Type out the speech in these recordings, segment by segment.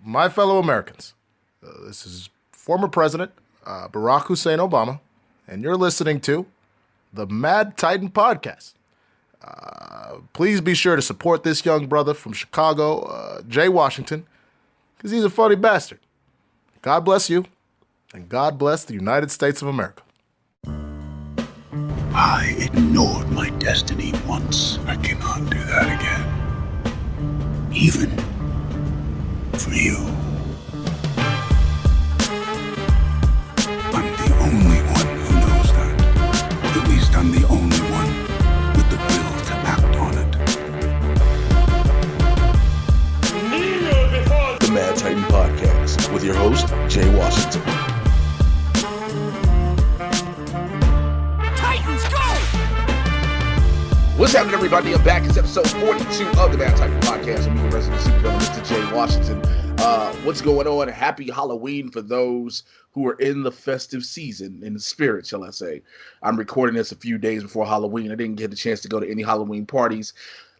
my fellow Americans, this is former President Barack Hussein Obama, and you're listening to the Mad Titan Podcast. Please be sure to support this young brother from Chicago, Jay Washington, because he's a funny bastard. God bless you, and God bless the United States of America. I ignored my destiny once. I cannot do that again. Even for you. I'm the only one who knows that. At least I'm the only one with the will to act on it. The Mad Titan Podcast with your host, Jay Washington. What's happening, everybody? I'm back. It's episode 42 of the Mad Titan Podcast. I'm your resident supervillain, Mr. Jay Washington. What's going on? Happy Halloween for those who are in the festive season, in the spirit, shall I say. I'm recording this a few days before Halloween. I didn't get a chance to go to any Halloween parties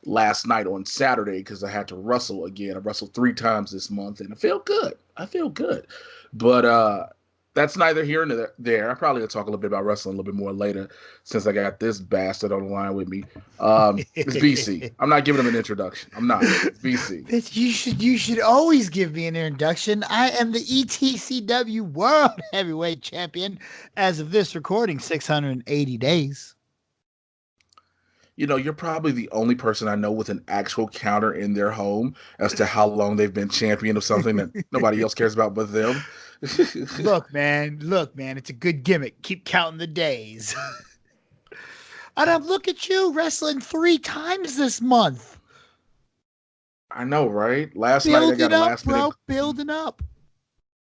last night on Saturday because I had to wrestle again. I wrestled 3 times this month, and I feel good. But that's neither here nor there. I probably will talk a little bit about wrestling a little bit more later since I got this bastard on the line with me. It's BC. I'm not giving him an introduction. I'm not. It's BC. You should always give me an introduction. I am the ETCW World Heavyweight Champion as of this recording, 680 days. You know, you're probably the only person I know with an actual counter in their home as to how long they've been champion of something that nobody else cares about but them. Look, man, it's a good gimmick. Keep counting the days. And look at you wrestling 3 times this month. I know, right? Last night I got a last minute. Building up.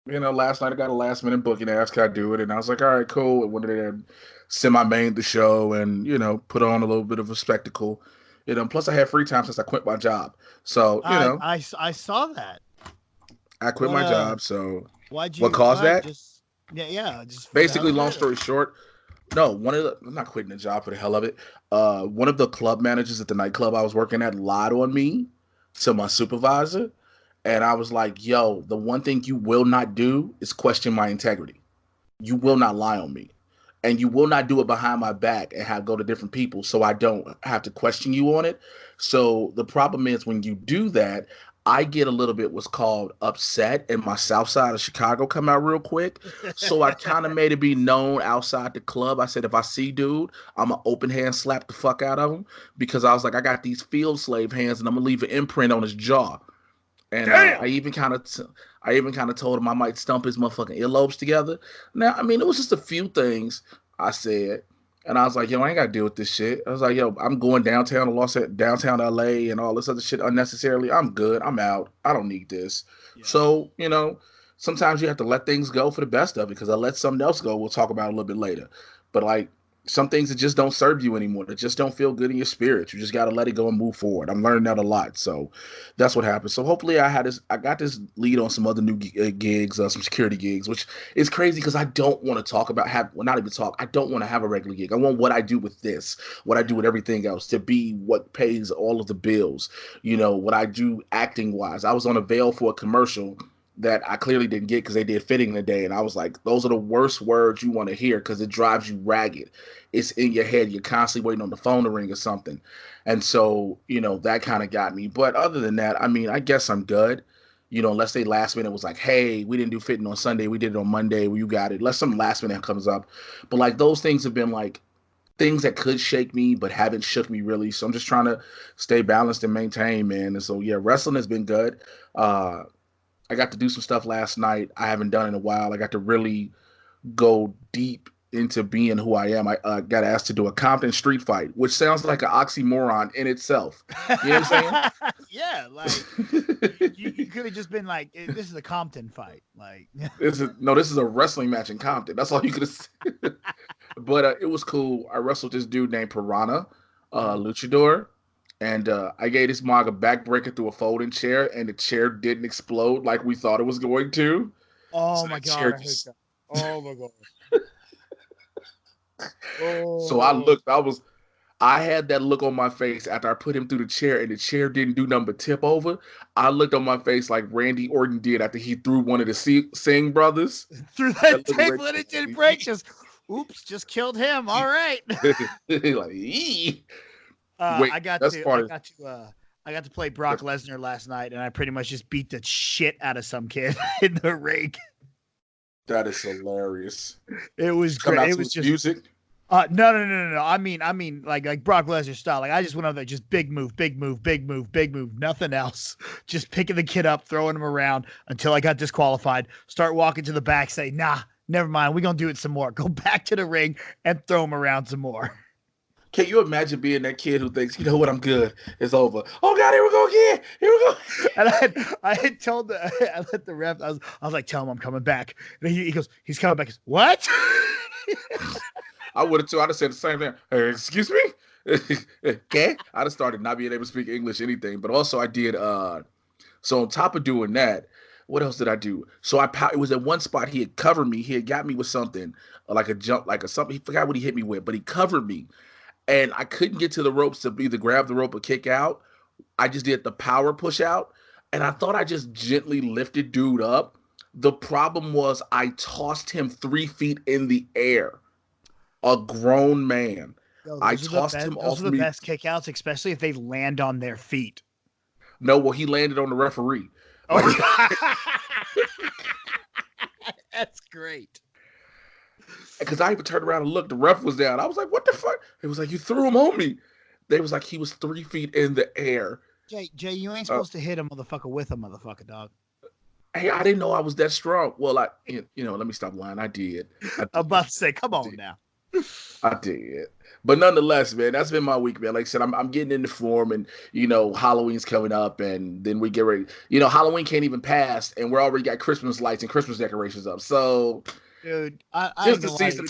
You know, last night I got a last minute booking. Asked, can I do it? And I was like, all right, cool. And went in there and semi-mained the show and, you know, put on a little bit of a spectacle. You know, plus I had free time since I quit my job. So, you know. I saw that. I quit my job, so. What caused that? Just basically, long story short, I'm not quitting the job for the hell of it. One of the club managers at the nightclub I was working at lied on me to my supervisor. And I was like, yo, the one thing you will not do is question my integrity. You will not lie on me. And you will not do it behind my back and go to different people so I don't have to question you on it. So the problem is when you do that, I get a little bit what's called upset, and my south side of Chicago come out real quick. So I kind of made it be known outside the club. I said, if I see dude, I'm going to open hand slap the fuck out of him because I was like, I got these field slave hands and I'm going to leave an imprint on his jaw. And I even kind of told him I might stump his motherfucking earlobes together. Now, I mean, it was just a few things I said. And I was like, yo, I ain't got to deal with this shit. I was like, yo, I'm going downtown LA and all this other shit unnecessarily. I'm good. I'm out. I don't need this. Yeah. So, you know, sometimes you have to let things go for the best of it because I let something else go. We'll talk about it a little bit later. But like some things that just don't serve you anymore. That just don't feel good in your spirit. You just got to let it go and move forward. I'm learning that a lot. So that's what happened. So hopefully I got this lead on some other new gigs, some security gigs, which is crazy because I don't want to talk about I don't want to have a regular gig. I want what I do with this, what I do with everything else to be what pays all of the bills. You know, what I do acting wise. I was on a veil for a commercial that I clearly didn't get because they did fitting today. And I was like, those are the worst words you want to hear because it drives you ragged. It's in your head. You're constantly waiting on the phone to ring or something. And so, you know, that kind of got me. But other than that, I mean, I guess I'm good. You know, unless they last minute was like, hey, we didn't do fitting on Sunday. We did it on Monday. Well, you got it. Unless some last minute comes up. But like those things have been like things that could shake me, but haven't shook me really. So I'm just trying to stay balanced and maintain, man. And so, yeah, wrestling has been good. I got to do some stuff last night I haven't done in a while. I got to really go deep into being who I am. I got asked to do a Compton street fight, which sounds like an oxymoron in itself. You know what I'm saying? Yeah, like you could have just been like, this is a Compton fight. Like this is a wrestling match in Compton. That's all you could have said. But it was cool. I wrestled this dude named Piranha, luchador. And I gave this mog a backbreaker through a folding chair, and the chair didn't explode like we thought it was going to. Oh, my God. I hate that. Oh, my God. So I looked. I had that look on my face after I put him through the chair and the chair didn't do nothing but tip over. I looked on my face like Randy Orton did after he threw one of the Singh brothers through that looked table and it didn't break. Just, oops, just killed him. All right. like, "Ee." Wait, I got to play Brock Lesnar last night, and I pretty much just beat the shit out of some kid in the ring. That is hilarious. It was great. It was just music. No. I mean, like Brock Lesnar style. Like I just went over there, just big move, nothing else. Just picking the kid up, throwing him around until I got disqualified. Start walking to the back, say, nah, never mind. We're gonna do it some more. Go back to the ring and throw him around some more. Can you imagine being that kid who thinks, you know what, I'm good. It's over. Oh God, here we go again. Here we go. And I had told I let the ref. I was like, tell him I'm coming back. And he goes, he's coming back. He goes, what? I would have too. I'd have said the same thing. Hey, excuse me. Okay. I'd have started not being able to speak English, anything. But also I did. So on top of doing that, what else did I do? So it was at one spot he had covered me. He had got me with something like a jump, like a something. He forgot what he hit me with, but he covered me. And I couldn't get to the ropes to either grab the rope or kick out. I just did the power push out. And I thought I just gently lifted dude up. The problem was I tossed him 3 feet in the air. A grown man. Yo, I tossed him off. Those are the best kickouts, especially if they land on their feet. No, well, he landed on the referee. Oh, that's great. Because I even turned around and looked, the ref was down. I was like, what the fuck? It was like, you threw him on me. They was like, he was 3 feet in the air. Jay, you ain't supposed to hit a motherfucker with a motherfucker, dog. Hey, I didn't know I was that strong. Well, let me stop lying. I did. I'm about to say, come on now. I did. But nonetheless, man, that's been my week, man. Like I said, I'm getting into form, and, Halloween's coming up, and then we get ready. Halloween can't even pass, and we're already got Christmas lights and Christmas decorations up. So... Dude, just the season.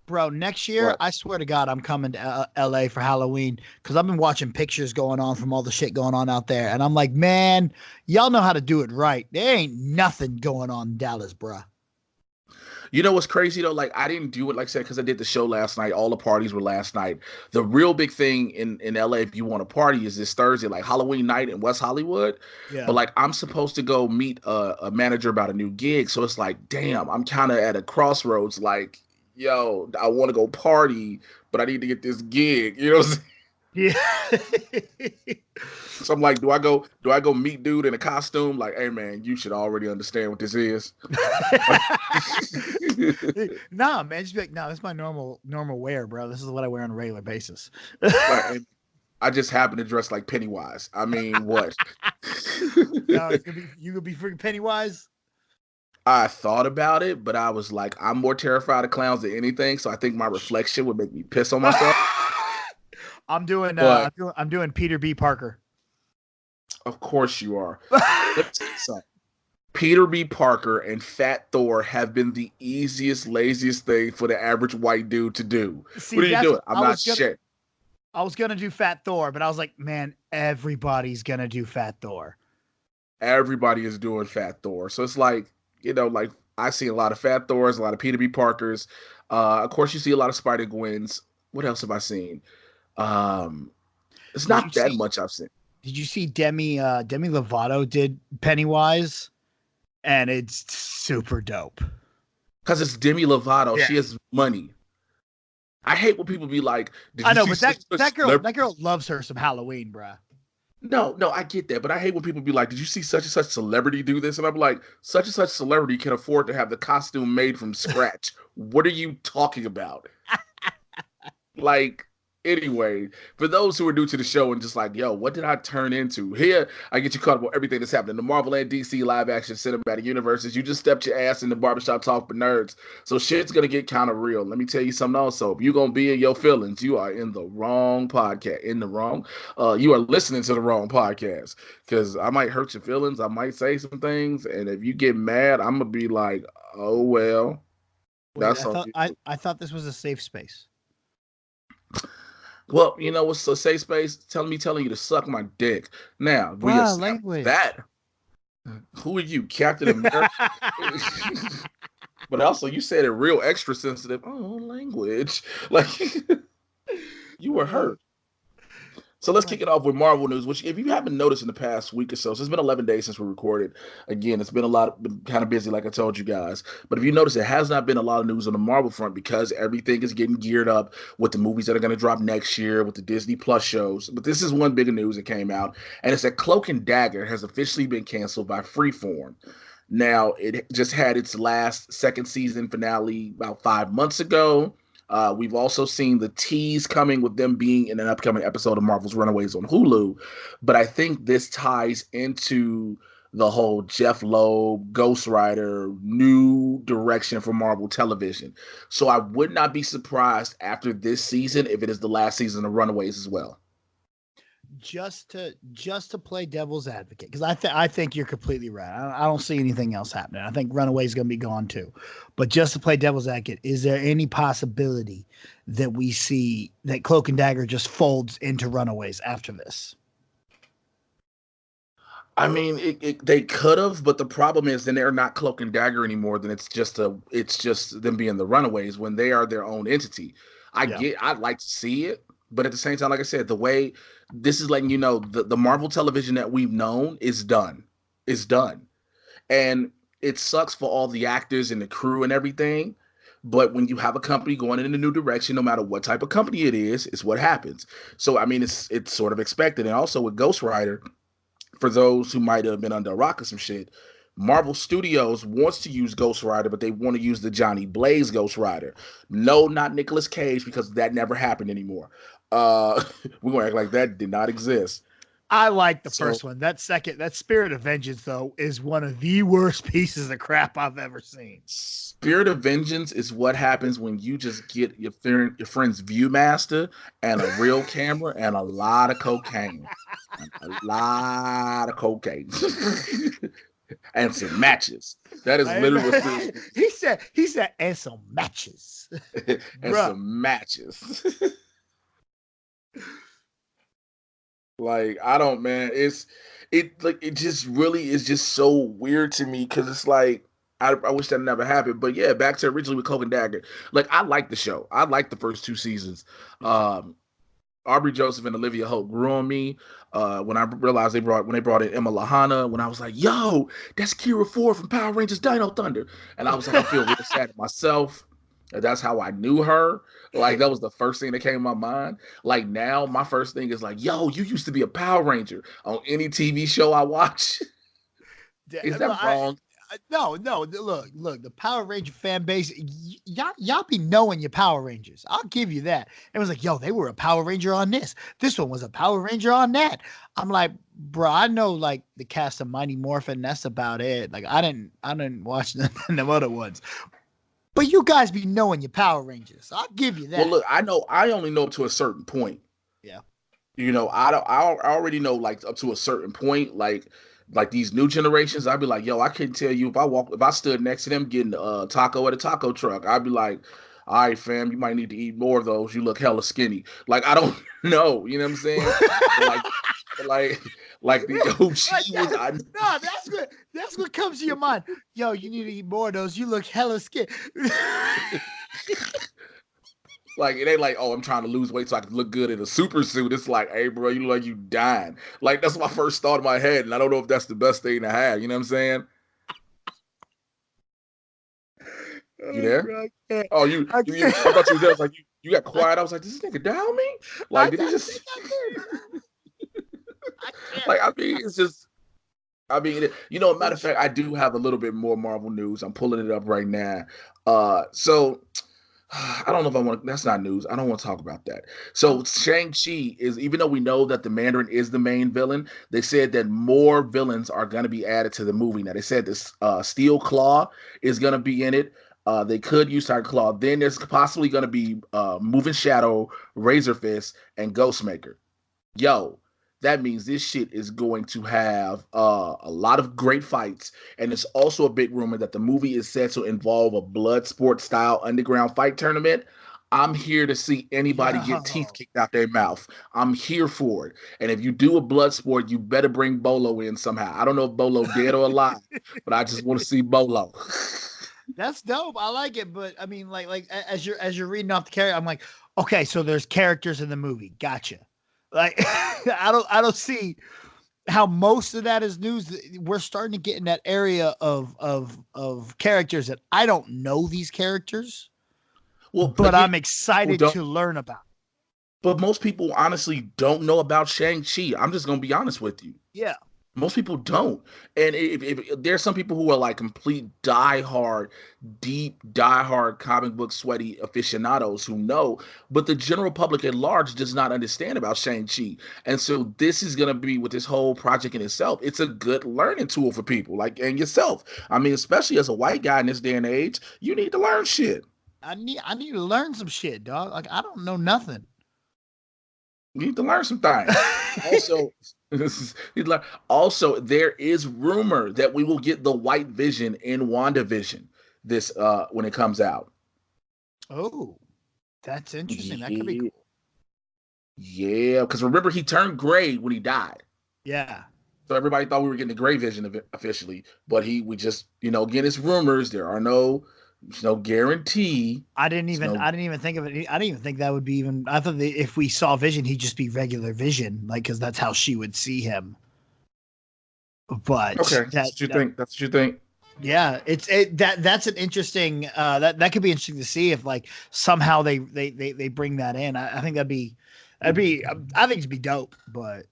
Bro, next year, I swear to God, I'm coming to LA for Halloween because I've been watching pictures going on from all the shit going on out there. And I'm like, man, y'all know how to do it right. There ain't nothing going on in Dallas, bro. You know what's crazy, though? Like, I didn't do it, like I said, because I did the show last night. All the parties were last night. The real big thing in LA, if you want to party, is this Thursday, like Halloween night in West Hollywood. Yeah. But, like, I'm supposed to go meet a manager about a new gig. So it's like, damn, I'm kind of at a crossroads. Like, yo, I want to go party, but I need to get this gig. You know what I'm saying? Yeah. So I'm like, do I go meet dude in a costume? Like, hey man, you should already understand what this is. Nah, man, just be like, no, this is my normal wear, bro. This is what I wear on a regular basis. Like, I just happen to dress like Pennywise. I mean, what? No, you could be freaking Pennywise. I thought about it, but I was like, I'm more terrified of clowns than anything. So I think my reflection would make me piss on myself. I'm doing Peter B. Parker. Of course you are. So, Peter B. Parker and Fat Thor have been the easiest, laziest thing for the average white dude to do. See, what are you doing? I'm not shit. I was gonna do Fat Thor, but I was like, man, everybody's gonna do Fat Thor. Everybody is doing Fat Thor. So it's like, like I see a lot of Fat Thors, a lot of Peter B. Parkers. Of course, you see a lot of Spider-Gwens. What else have I seen? It's not that much I've seen. Did you see Demi Lovato did Pennywise? And it's super dope. Because it's Demi Lovato. Yeah. She has money. I hate when people be like, I know, but that girl loves her some Halloween, bruh. No, I get that, but I hate when people be like, did you see such and such celebrity do this? And I'm like, such and such celebrity can afford to have the costume made from scratch. What are you talking about? Like, anyway, for those who are new to the show and just like, yo, what did I turn into? Here, I get you caught up on everything that's happening in the Marvel and DC live action cinematic universes. You just stepped your ass in the barbershop talk for nerds. So shit's going to get kind of real. Let me tell you something also. If you're going to be in your feelings, you are in the wrong podcast. You are listening to the wrong podcast. Because I might hurt your feelings. I might say some things. And if you get mad, I'm going to be like, oh, well. I thought this was a safe space. Well, you know what's a safe space? Telling you to suck my dick. Now, language. That. Who are you, Captain America? But also, you said it real extra sensitive. Oh, language. Like, You were hurt. So let's kick it off with Marvel news, which if you haven't noticed in the past week or so it's been 11 days since we recorded. Again, it's been been kind of busy, like I told you guys. But if you notice, it has not been a lot of news on the Marvel front because everything is getting geared up with the movies that are going to drop next year, with the Disney Plus shows. But this is one bigger news that came out, and it's that Cloak and Dagger has officially been canceled by Freeform. Now, it just had its last second season finale about 5 months ago. We've also seen the tease coming with them being in an upcoming episode of Marvel's Runaways on Hulu. But I think this ties into the whole Jeff Loeb, Ghost Rider, new direction for Marvel television. So I would not be surprised after this season if it is the last season of Runaways as well. Just to play devil's advocate, because I think you're completely right. I don't see anything else happening. I think Runaway is going to be gone too. But just to play devil's advocate, is there any possibility that we see that Cloak and Dagger just folds into Runaways after this? I mean, they could have, but the problem is then they're not Cloak and Dagger anymore. Then it's just them being the Runaways when they are their own entity. I'd like to see it, but at the same time, like I said, the way this is letting you know the Marvel television that we've known is done. It's done. And it sucks for all the actors and the crew and everything. But when you have a company going in a new direction, no matter what type of company it is what happens. So, I mean, it's sort of expected. And also with Ghost Rider, for those who might have been under a rock or some shit, Marvel Studios wants to use Ghost Rider, but they want to use the Johnny Blaze Ghost Rider. No, not Nicolas Cage, because that never happened anymore. We're going to act like that did not exist. I like the first one. That Spirit of Vengeance, though, is one of the worst pieces of crap I've ever seen. Spirit of Vengeance is what happens when you just get your friend's Viewmaster and a real camera and a lot of cocaine. And some matches. That is literally what he said, and some matches. And some matches. Like, I don't, man. It just really is just so weird to me because it's like I wish that never happened. But yeah, back to originally with Cloak and Dagger. Like, I like the show. I like the first two seasons. Aubrey Joseph and Olivia Holt grew on me. When I realized when they brought in Emma Lahana, when I was like, yo, that's Kira Ford from Power Rangers Dino Thunder. And I was like, I feel real sad at myself. That's how I knew her. Like, that was the first thing that came to my mind. Like, now my first thing is like, yo, you used to be a Power Ranger on any TV show I watch. Is that wrong? No. Look. The Power Ranger fan base, y'all be knowing your Power Rangers. I'll give you that. It was like, yo, they were a Power Ranger on this. This one was a Power Ranger on that. I'm like, bro, I know like the cast of Mighty Morphin. That's about it. Like, I didn't watch them other ones. But you guys be knowing your Power Rangers. I'll give you that. Well, look, I only know up to a certain point. Yeah. You know, I already know like up to a certain point, like these new generations, I'd be like, yo, I couldn't tell you if I stood next to them getting a taco at a taco truck, I'd be like, all right, fam, you might need to eat more of those. You look hella skinny. Like, I don't know. You know what I'm saying? like the OG No, that's good. That's what comes to your mind. Yo, you need to eat more of those. You look hella skinny. Like, it ain't like, oh, I'm trying to lose weight so I can look good in a super suit. It's like, hey, bro, you look like you dying. Like, that's my first thought in my head, and I don't know if that's the best thing to have. You know what I'm saying? You there? Oh, I thought you were there. Like, you got quiet. I was like, does this nigga down me? Like, did he just... Like, I mean, it's just... you know, matter of fact, I do have a little bit more Marvel news. I'm pulling it up right now. So... I don't know if I want to, that's not news. I don't want to talk about that. So Shang-Chi is, even though we know that the Mandarin is the main villain, they said that more villains are going to be added to the movie. Now, they said this Steel Claw is going to be in it. They could use Tiger Claw. Then there's possibly going to be Moving Shadow, Razor Fist, and Ghostmaker. Yo, that means this shit is going to have a lot of great fights. And it's also a big rumor that the movie is set to involve a blood sport style underground fight tournament. I'm here to see anybody get teeth kicked out their mouth. I'm here for it. And if you do a blood sport, you better bring Bolo in somehow. I don't know if Bolo dead or alive, but I just want to see Bolo. That's dope. I like it, but I mean, as you're reading off the character, I'm like, okay, so there's characters in the movie. Gotcha. Like, I don't see how most of that is news. We're starting to get in that area of characters that I don't know these characters, Well, but again, I'm excited to learn about. but most people honestly don't know about Shang-Chi. I'm just gonna be honest with you. Yeah. Most people don't. And if there's some people who are like complete deep diehard comic book sweaty aficionados who know, but the general public at large does not understand about Shang-Chi. And so this is gonna be, with this whole project in itself, it's a good learning tool for people like and yourself. I mean, especially as a white guy in this day and age, you need to learn shit. I need to learn some shit, dog. Like, I don't know nothing. You need to learn some things. Also, also, there is rumor that we will get the White Vision in WandaVision this when it comes out. Oh, that's interesting. That could be cool. Yeah, because remember, he turned gray when he died. Yeah. So everybody thought we were getting the Gray Vision officially, but we just, again, it's rumors. There's no guarantee. I didn't even think of it. I didn't even think that would be even. I thought that if we saw Vision, he'd just be regular Vision, like, because that's how she would see him. But okay, that's what you think. That's what you think. Yeah, that's an interesting. That could be interesting to see if like somehow they bring that in. I think that'd be. I think it'd be dope, but.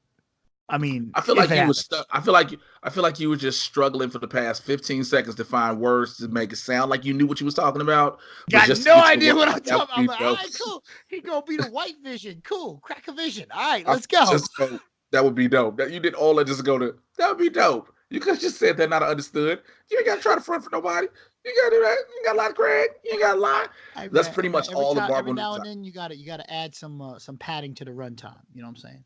I mean, I feel like you was stuck. I feel like you were just struggling for the past 15 seconds to find words to make it sound like you knew what you was talking about. Got no idea what I'm talking about. I'm like, all right, cool. He gonna be the White Vision. Cool. Crack a vision. All right, let's go. That would be dope. That you did all that just go to. That would be dope. You could have just said that, not understood. You ain't got to try to front for nobody. You got to do that. You ain't got a lot of credit. You ain't got to lie. That's pretty much all the Marvel. Every now and then you got to add some padding to the runtime. You know what I'm saying?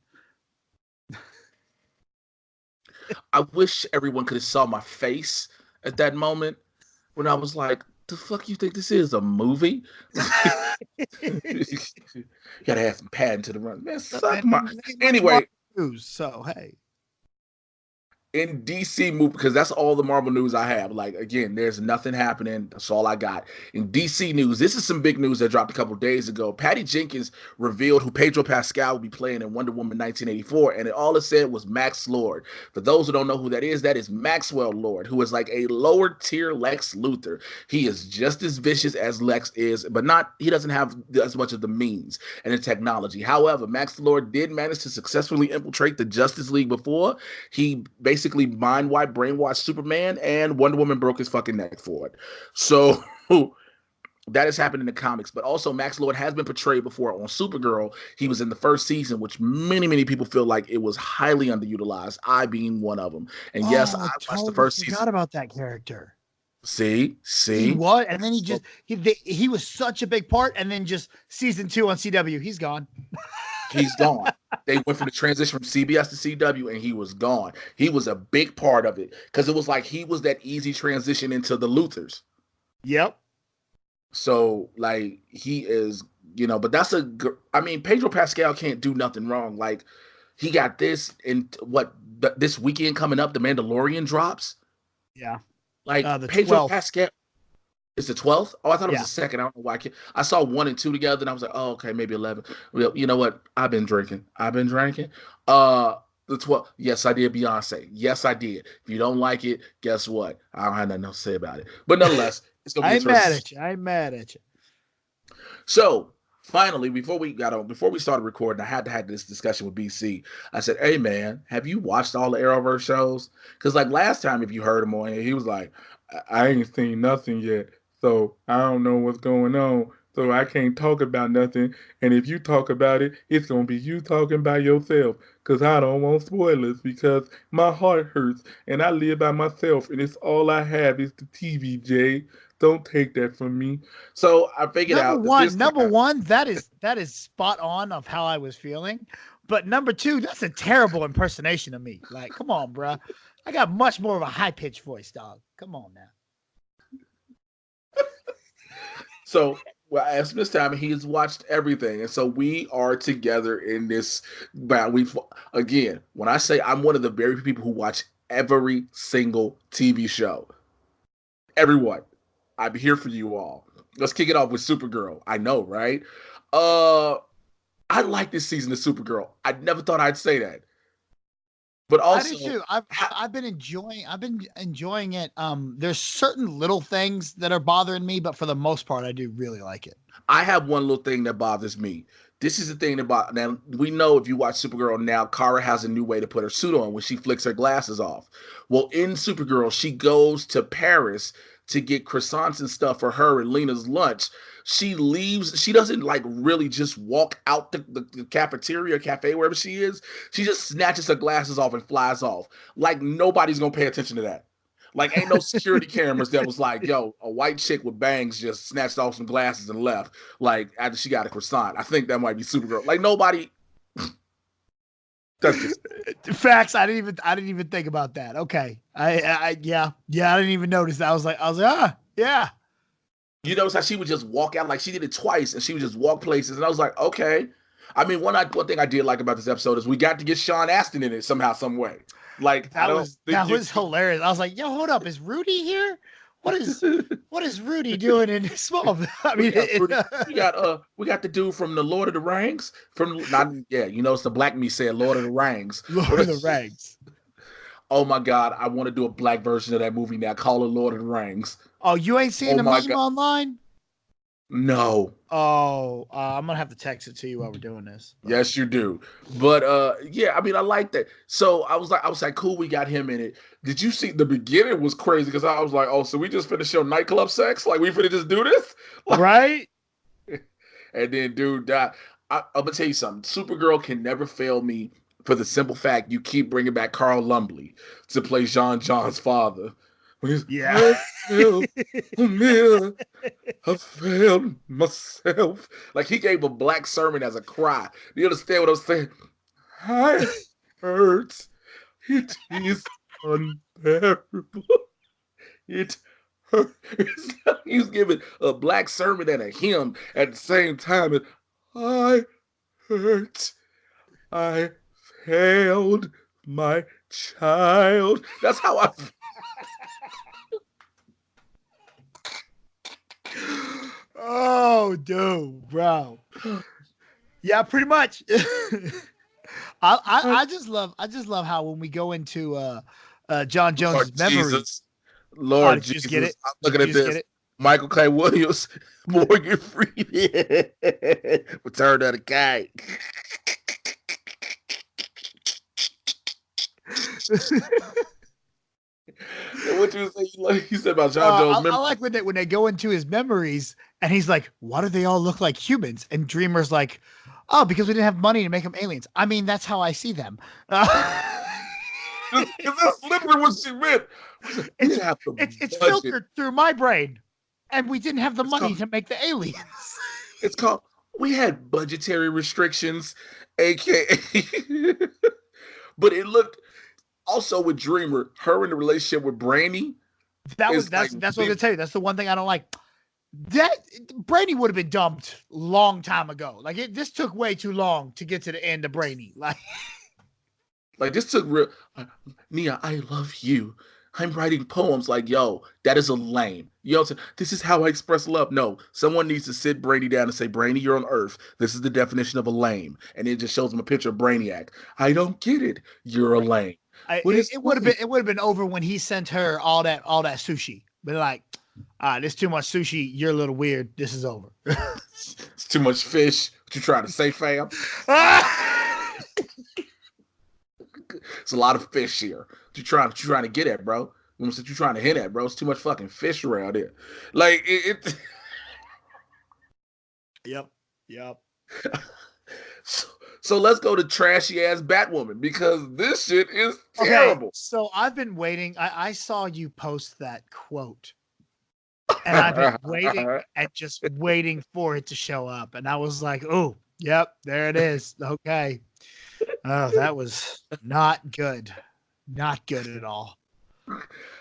I wish everyone could have saw my face at that moment when I was like, the fuck you think this is, a movie? You gotta have some padding to the run. Man, suck my... Anyway. So, hey. In DC movie, because that's all the Marvel news I have. Like, again, there's nothing happening. That's all I got. In DC news, this is some big news that dropped a couple days ago. Patty Jenkins revealed who Pedro Pascal will be playing in Wonder Woman 1984, and all it said was Max Lord. For those who don't know who that is Maxwell Lord, who is like a lower tier Lex Luthor. He is just as vicious as Lex is, but he doesn't have as much of the means and the technology. However, Max Lord did manage to successfully infiltrate the Justice League before. He basically mind-wiped, brainwashed Superman, and Wonder Woman broke his fucking neck for it. So that has happened in the comics. But also, Max Lord has been portrayed before on Supergirl. He was in the first season, which many people feel like it was highly underutilized, I being one of them. And yes, I watched the first season. I forgot about that character. See, he was, and then he was such a big part, and then just season 2 on CW, he's gone. He's gone. They went from the transition from CBS to CW, and he was gone. He was a big part of it because it was like he was that easy transition into the Luthors. Yep. So, like, he is, but that's Pedro Pascal can't do nothing wrong. Like, he got this, and this weekend coming up, The Mandalorian drops. Yeah. Like, the Pedro 12th. Pascal. It's the 12th? Oh, I thought it was the second. I don't know why. I saw 1 and 2 together, and I was like, oh, okay, maybe 11. Well, you know what? I've been drinking. The 12th. Yes, I did Beyonce. Yes, I did. If you don't like it, guess what? I don't have nothing else to say about it. But nonetheless, it's going to be interesting. I'm mad at you. So, finally, before we started recording, I had to have this discussion with BC. I said, hey, man, have you watched all the Arrowverse shows? Because, like, last time, if you heard him on here, he was like, I ain't seen nothing yet. So I don't know what's going on. So I can't talk about nothing. And if you talk about it, it's going to be you talking by yourself. Because I don't want spoilers because my heart hurts. And I live by myself. And it's all I have is the TV, Jay. Don't take that from me. So I figured Number one, that is spot on of how I was feeling. But number 2, that's a terrible impersonation of me. Like, come on, bro. I got much more of a high-pitched voice, dog. Come on now. So, well, I asked him this time, and he has watched everything, and so we are together in this. But when I say I'm one of the very few people who watch every single TV show, everyone, I'm here for you all. Let's kick it off with Supergirl. I know, right? I like this season of Supergirl. I never thought I'd say that. But also, I do too. I've been enjoying it. There's certain little things that are bothering me, but for the most part, I do really like it. I have one little thing that bothers me. This is the thing about now. We know if you watch Supergirl now, Kara has a new way to put her suit on when she flicks her glasses off. Well, in Supergirl, she goes to Paris to get croissants and stuff for her and Lena's lunch. She leaves. She doesn't like really just walk out the cafeteria, cafe, wherever she is. She just snatches her glasses off and flies off. Like nobody's gonna pay attention to that. Like ain't no security cameras that was like, yo, a white chick with bangs just snatched off some glasses and left. Like after she got a croissant. I think that might be Supergirl. Like nobody. That's just facts. I didn't even think about that. Okay. I didn't even notice that. I was like, yeah. You notice how she would just walk out, like she did it twice, and she would just walk places, and I was like, okay. I mean, one thing I did like about this episode is we got to get Sean Astin in it somehow, some way. Like that was hilarious. I was like, yo, hold up, is Rudy here? What is Rudy doing in Smallville? I mean, we got the dude from the Lord of the Rings. It's the black me said Lord of the Rings. Lord of the Rings. Oh my God, I want to do a black version of that movie now. Call it Lord of the Rings. Oh, you ain't seen the meme online? No. Oh, I'm gonna have to text it to you while we're doing this. Yes, you do. But yeah, I mean, I like that. So I was like, cool, we got him in it. Did you see the beginning was crazy because I was like, oh, so we just finished show nightclub sex? Like we finna just do this? Like, right? And then dude died. I'm gonna tell you something. Supergirl can never fail me for the simple fact you keep bringing back Carl Lumbly to play Jean John's father. Yeah. I failed myself. Like he gave a black sermon as a cry. Do you understand what I'm saying? I hurt. It is unbearable. It hurt. He was giving a black sermon and a hymn at the same time. And I hurt. I failed my child. That's how I feel. Oh, dude, bro. Yeah, pretty much. I just love how when we go into John Jones' memories. Lord Jesus, Jesus, get it? I'm looking at this. Michael K. Williams, Morgan Freeman, Return of the King. What you say? You said about John Jones' memories? I like when they go into his memories and he's like, "Why do they all look like humans?" And Dreamer's like, "Oh, because we didn't have money to make them aliens." I mean, that's how I see them. That's literally what she meant. It's filtered through my brain, and we didn't have the money to make the aliens. It's called. We had budgetary restrictions, aka. But it looked. Also with Dreamer, her in the relationship with Brainy. That's what I'm gonna tell you. That's the one thing I don't like. That Brainy would have been dumped long time ago. Like this took way too long to get to the end of Brainy. Like this took real. Nia, I love you. I'm writing poems. Like, yo, that is a lame. You know, this is how I express love. No, someone needs to sit Brainy down and say, Brainy, you're on Earth. This is the definition of a lame. And it just shows him a picture of Brainiac. I don't get it. You're a lame. It would have been over when he sent her all that sushi. But like, there's too much sushi. You're a little weird. This is over. It's too much fish. What you trying to say, fam? It's a lot of fish here. What you trying to get at, bro? What you trying to hit at, bro? It's too much fucking fish around here. Like it. Yep. So let's go to trashy ass Batwoman because this shit is terrible. Okay, so I've been waiting. I saw you post that quote, and I've been waiting and just waiting for it to show up. And I was like, "Oh, yep, there it is." Okay. Oh, that was not good. Not good at all.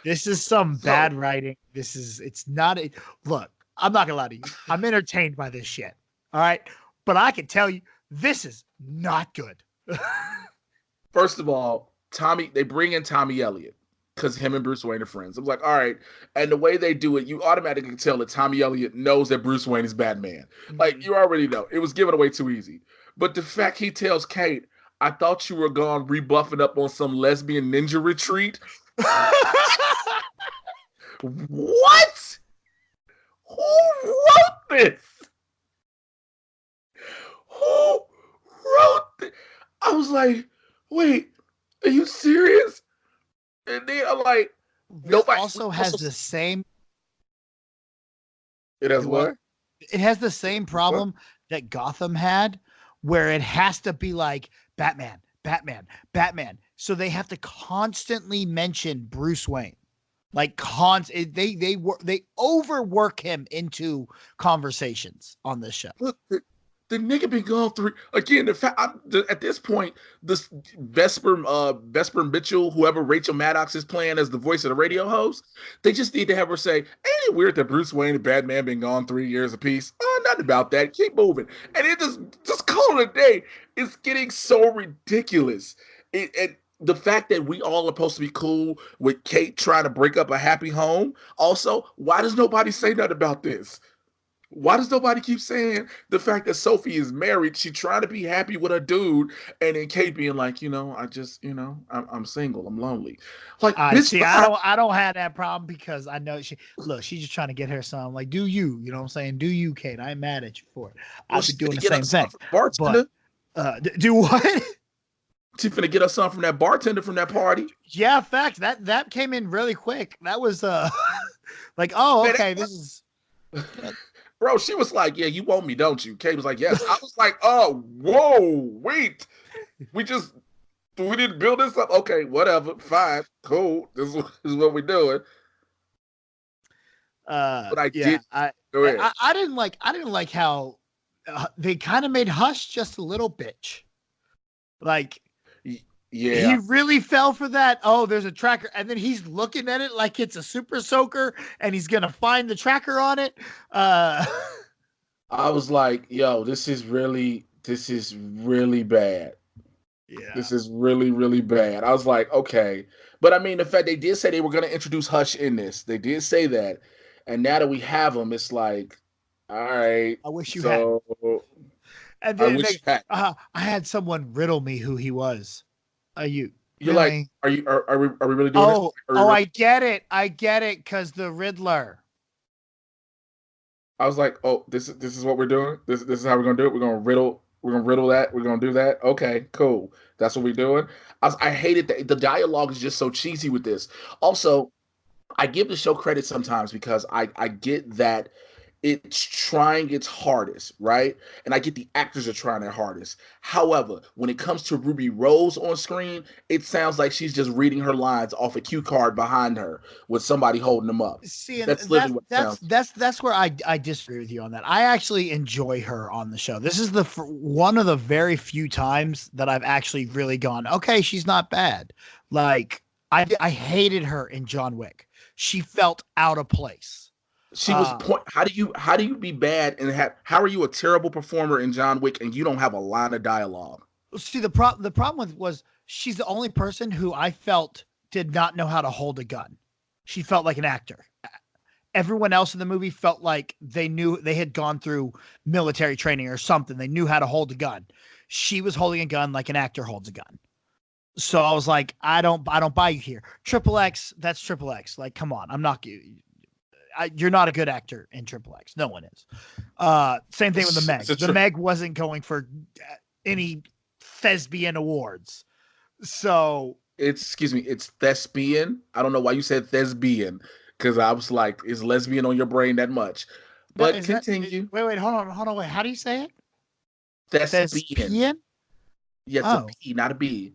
This is some bad writing. It's not a look. I'm not gonna lie to you. I'm entertained by this shit. All right, but I can tell you. This is not good. First of all, they bring in Tommy Elliott. because him and Bruce Wayne are friends. I was like, all right. And the way they do it, you automatically tell that Tommy Elliott knows that Bruce Wayne is Batman. Like, you already know. It was given away too easy. But the fact he tells Kate, I thought you were gone rebuffing up on some lesbian ninja retreat. What? Who wrote this? Who wrote this? I was like, wait, are you serious? And then I'm like, nobody also has the same. It has what? It has the same problem that Gotham had, where it has to be like Batman, Batman, Batman. So they have to constantly mention Bruce Wayne. Like they overwork him into conversations on this show. Look, the nigga been gone through again. The fact at this point, this Vesper Mitchell, whoever Rachel Maddox is playing as the voice of the radio host, they just need to have her say, "Ain't it weird that Bruce Wayne and Batman been gone 3 years apiece?" Oh, nothing about that. Keep moving, and it just call it a day. It's getting so ridiculous. And the fact that we all are supposed to be cool with Kate trying to break up a happy home. Also, why does nobody say nothing about this? Why does nobody keep saying the fact that Sophie is married? She trying to be happy with her dude, and then Kate being like, I just, I'm single, I'm lonely. Like, see, I don't have that problem because I know she's just trying to get her son. Like, do you know what I'm saying? Do you, Kate? I ain't mad at you for it. I'll be doing the same thing. Bartender. But, do what? She's finna get her son from that bartender from that party. Yeah, facts. That came in really quick. That was like, oh, okay, this is. Bro, she was like, yeah, you want me, don't you? Kate was like, yes. I was like, oh, whoa, wait. We didn't build this up. Okay, whatever. Fine. Cool. This is what we're doing. But I did. Go ahead. I didn't like how they kind of made Hush just a little bitch. Like, yeah, he really fell for that. Oh, there's a tracker, and then he's looking at it like it's a super soaker, and he's gonna find the tracker on it. I was like, yo, this is really bad. Yeah, this is really, really bad. I was like, okay, but I mean, the fact they did say they were gonna introduce Hush in this, they did say that, and now that we have him, it's like, all right. I wish you had. And then I had someone riddle me who he was. You're really? Like, are we really doing this? I get it, because the Riddler. I was like, oh, this is what we're doing. This is how we're gonna do it. We're gonna riddle that. We're gonna do that. Okay, cool. That's what we're doing. I hated that the dialogue is just so cheesy with this. Also, I give the show credit sometimes because I get that it's trying its hardest, right? And I get the actors are trying their hardest. However, when it comes to Ruby Rose on screen, it sounds like she's just reading her lines off a cue card behind her with somebody holding them up. See, that's literally what that's where I disagree with you on that. I actually enjoy her on the show. This is one of the very few times that I've actually really gone, okay, she's not bad. Like, I hated her in John Wick. She felt out of place. She was how do you be bad and how are you a terrible performer in John Wick and you don't have a line of dialogue? See, the problem was she's the only person who I felt did not know how to hold a gun. She felt like an actor. Everyone else in the movie felt like they had gone through military training or something. They knew how to hold a gun. She was holding a gun like an actor holds a gun. So I was like, I don't buy you here. XXX, that's XXX. Like, come on, I'm not. You're not a good actor in XXX. No one is. Same thing with the Meg. The Meg wasn't going for any thespian awards. So it's thespian. I don't know why you said thespian because I was like, is lesbian on your brain that much? But continue. Wait, hold on. Wait, how do you say it? Thespian. Yes, a P, not a B.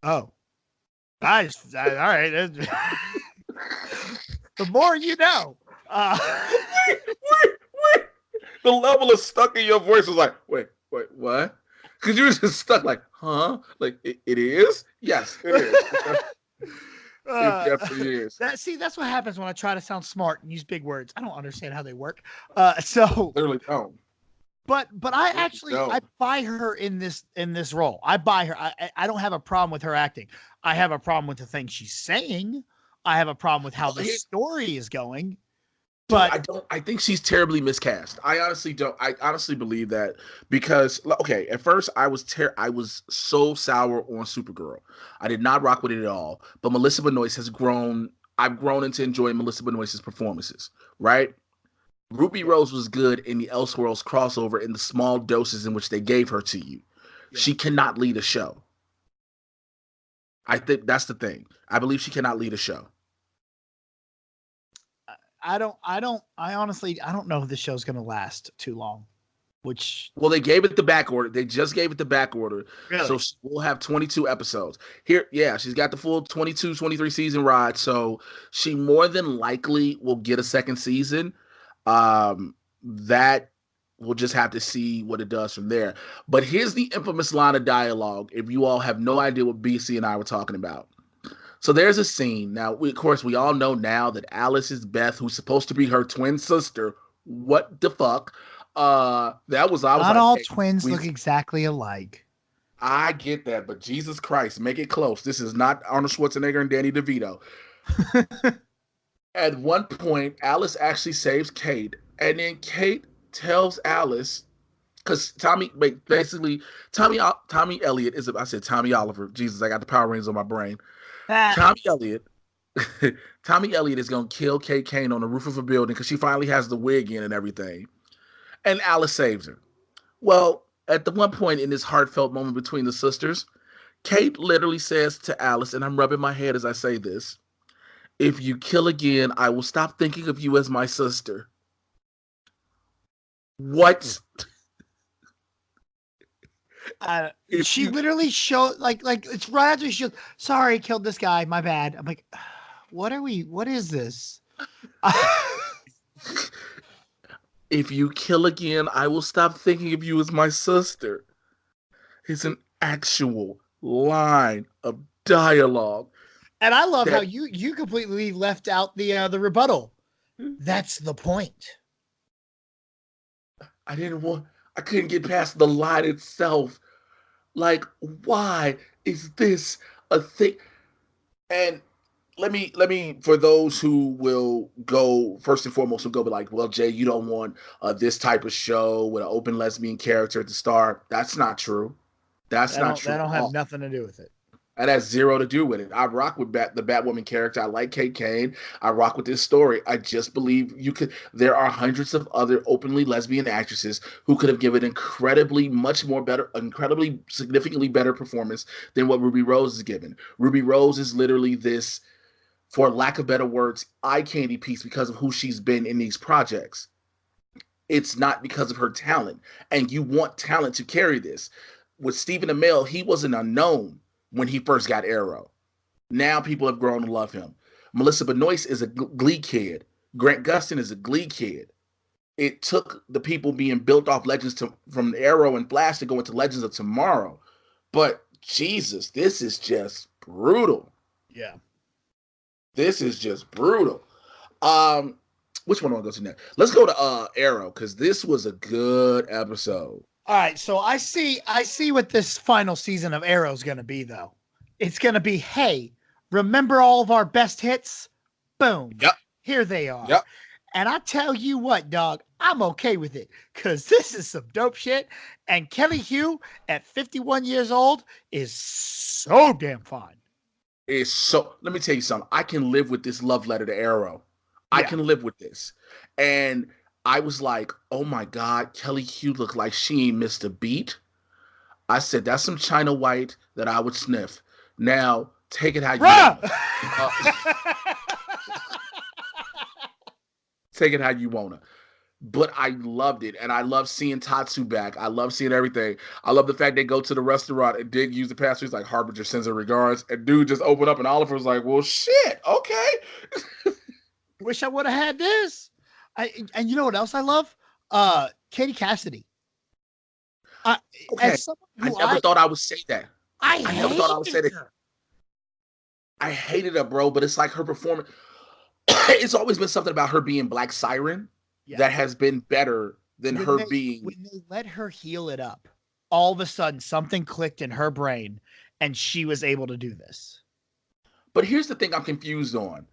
Oh, nice. All right. The more you know. Wait. The level of stuck in your voice was like, wait, what? Because you were just stuck like, huh? Like, it is? Yes, it is. It definitely is. That's what happens when I try to sound smart and use big words. I don't understand how they work. So literally don't. But I buy her in this role. I buy her. I don't have a problem with her acting. I have a problem with the things she's saying. I have a problem with how the Here's- story is going. But I think she's terribly miscast. I honestly don't. I honestly believe that because okay, at first I was so sour on Supergirl. I did not rock with it at all. But Melissa Benoist has grown. I've grown into enjoying Melissa Benoist's performances. Right. Ruby Rose was good in the Elseworlds crossover in the small doses in which they gave her to you. Yeah. She cannot lead a show. I think that's the thing. I believe she cannot lead a show. I honestly don't know if the show's going to last too long, Well, they gave it the back order. They just gave it the back order. Really? So we'll have 22 episodes. Here, yeah, she's got the full 22, 23 season ride. So she more than likely will get a second season. That we'll just have to see what it does from there. But here's the infamous line of dialogue, if you all have no idea what BC and I were talking about. So there's a scene. Now, of course, we all know now that Alice is Beth, who's supposed to be her twin sister. What the fuck? Not all twins look exactly alike. I get that, but Jesus Christ, make it close. This is not Arnold Schwarzenegger and Danny DeVito. At one point, Alice actually saves Kate, and then Kate tells Alice, because Tommy Elliott is. I said Tommy Oliver. Jesus, I got the Power Rangers on my brain. Tommy Elliott is gonna kill Kate Kane on the roof of a building because she finally has the wig in and everything, and Alice saves her. Well, at the one point in this heartfelt moment between the sisters, Kate literally says to Alice, and I'm rubbing my head as I say this, "If you kill again, I will stop thinking of you as my sister." What? She literally showed like it's right after she goes, "Sorry, killed this guy. My bad." I'm like, what is this? If you kill again, I will stop thinking of you as my sister. It's an actual line of dialogue. And I love how you completely left out the rebuttal. That's the point. I couldn't get past the line itself. Like, why is this a thing? And let me for those who will go first and foremost, will go be like, well, Jay, you don't want this type of show with an open lesbian character at the start. That's not true. That's not true. That don't have nothing to do with it. That has zero to do with it. I rock with the Batwoman character. I like Kate Kane. I rock with this story. I just believe there are hundreds of other openly lesbian actresses who could have given incredibly significantly better performance than what Ruby Rose is given. Ruby Rose is literally this, for lack of better words, eye candy piece because of who she's been in these projects. It's not because of her talent. And you want talent to carry this. With Stephen Amell, he was an unknown when he first got Arrow. Now people have grown to love him. Melissa Benoist is a Glee kid. Grant Gustin is a Glee kid. It took the people being built off Legends from Arrow and Flash to go into Legends of Tomorrow. But Jesus, this is just brutal. Yeah. This is just brutal. Which one do I go to next? Let's go to Arrow, because this was a good episode. All right, so I see what this final season of Arrow is going to be, though. It's going to be, hey, remember all of our best hits? Boom. Yep. Here they are. Yep. And I tell you what, dog, I'm okay with it because this is some dope shit. And Kelly Hu at 51 years old is so damn fine. Let me tell you something. I can live with this love letter to Arrow. Yeah. I can live with this. And I was like, oh my God, Kelly Hu looked like she ain't missed a beat. I said, that's some China White that I would sniff. Now, take it how you want. Take it how you want to. But I loved it. And I love seeing Tatsu back. I love seeing everything. I love the fact they go to the restaurant and Dig use the password. He's like, Harbinger sends her regards. And dude just opened up and Oliver was like, well, shit, okay. Wish I would have had this. And you know what else I love? Katie Cassidy. Okay. I never thought I would say that. I never thought I would say that. I hated her, bro, but it's like her performance. It's always been something about her being Black Siren that has been better than being. When they let her heal it up, all of a sudden something clicked in her brain and she was able to do this. But here's the thing I'm confused on.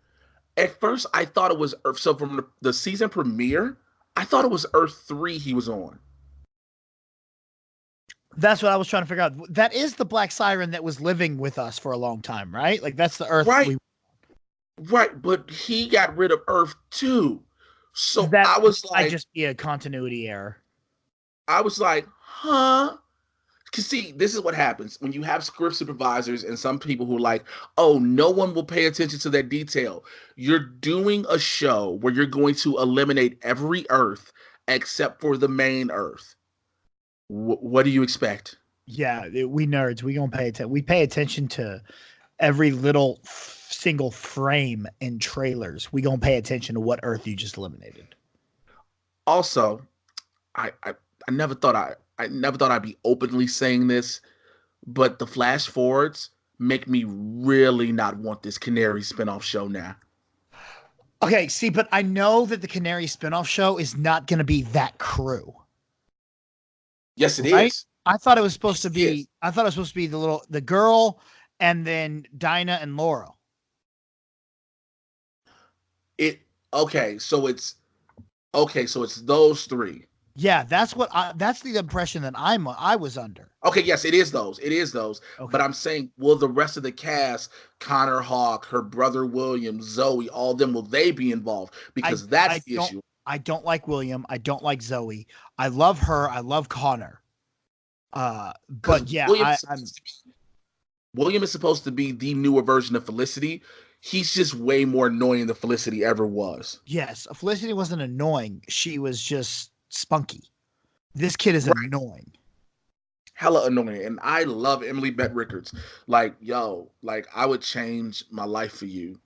At first, I thought it was Earth. So from the season premiere, I thought it was Earth 3 he was on. That's what I was trying to figure out. That is the Black Siren that was living with us for a long time, right? Like that's the Earth. Right. Right, but he got rid of Earth 2. So that I was like, might just be a continuity error. I was like, huh? Because see, this is what happens when you have script supervisors and some people who are like, oh, no one will pay attention to that detail. You're doing a show where you're going to eliminate every Earth except for the main Earth. What do you expect? Yeah, we nerds, we gonna pay attention. We pay attention to every little single frame in trailers. We gonna pay attention to what Earth you just eliminated. Also, I never thought I never thought I'd be openly saying this, but the flash forwards make me really not want this Canary spinoff show now. Okay, see, but I know that the Canary spinoff show is not going to be that crew. Yes, it right? is. I thought it was supposed to be. I thought it was supposed to be the girl, and then Dinah and Laura. So it's those three. Yeah, that's the impression that I was under. Okay, yes, it is those. Okay. But I'm saying, will the rest of the cast, Connor Hawk, her brother William, Zoe, all of them, will they be involved? Because that's the issue. I don't like William. I don't like Zoe. I love her. I love Connor. But yeah, William is supposed to be the newer version of Felicity. He's just way more annoying than Felicity ever was. Yes, Felicity wasn't annoying. She was just spunky. This kid is annoying. Hella annoying. And I love Emily Bett Rickards. Like, yo, like I would change my life for you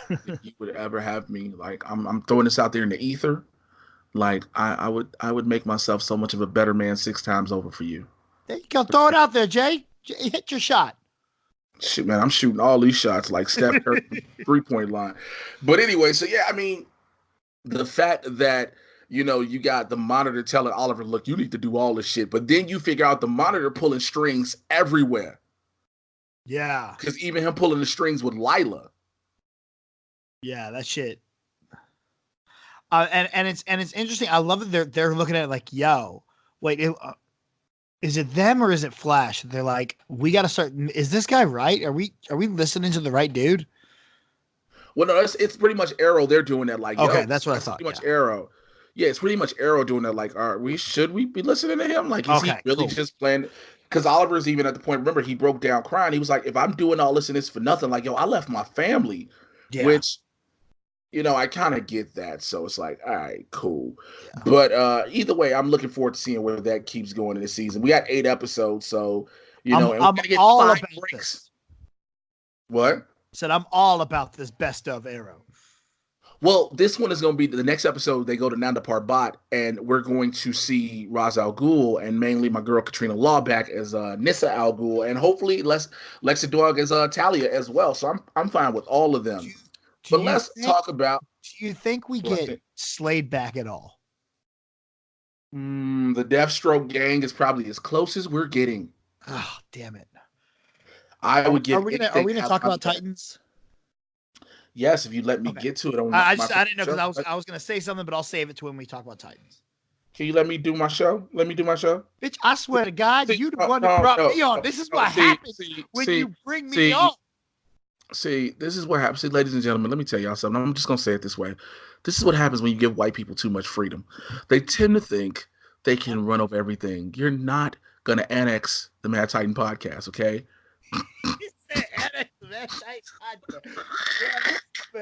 if you would ever have me. Like I'm throwing this out there in the ether. Like I would make myself so much of a better man 6 times over for you. There you go. Throw it out there, Jay. Hit your shot. Shoot, man, I'm shooting all these shots like Steph Curry 3-point line. But anyway, so yeah, I mean, the fact that, you know, you got the Monitor telling Oliver, look, you need to do all this shit. But then you figure out the Monitor pulling strings everywhere. Yeah. Because even him pulling the strings with Lila. Yeah, that shit. And it's interesting. I love that they're looking at it like, yo, wait, is it them or is it Flash? They're like, we got to start. Is this guy right? Are we listening to the right dude? Well, no, it's pretty much Arrow. They're doing that. Like, okay, that's what I thought. Pretty much Arrow. Yeah, it's pretty much Arrow doing that. Like, should we be listening to him? Like, is he really just playing? Because Oliver's even at the point. Remember, he broke down crying. He was like, if I'm doing all this and this for nothing, like, yo, I left my family. Yeah. Which, you know, I kind of get that. So it's like, all right, cool. Yeah. But either way, I'm looking forward to seeing where that keeps going in the season. We got 8 episodes, so you know, and we're gonna get 5 breaks. This. What? Said I'm all about this best of Arrow. Well, this one is going to be the next episode. They go to Nanda Parbat, and we're going to see Ra's al Ghul and mainly my girl Katrina Law back as Nissa al Ghul, and hopefully Lexa Dog as Talia as well. So I'm fine with all of them. But let's talk about. Do you think we get Slade back at all? The Deathstroke gang is probably as close as we're getting. Oh, damn it! I would give. Are we gonna talk about Titans? Yes, if you let me get to it. I didn't know because I was gonna say something, but I'll save it to when we talk about Titans. Can you let me do my show? Bitch, I swear to God, you the one that brought me on. This is what happens when you bring me on. See, this is what happens. See, ladies and gentlemen, let me tell y'all something. I'm just going to say it this way. This is what happens when you give white people too much freedom. They tend to think they can run over everything. You're not going to annex the Mad Titan podcast, okay? Annex the Mad Titan podcast.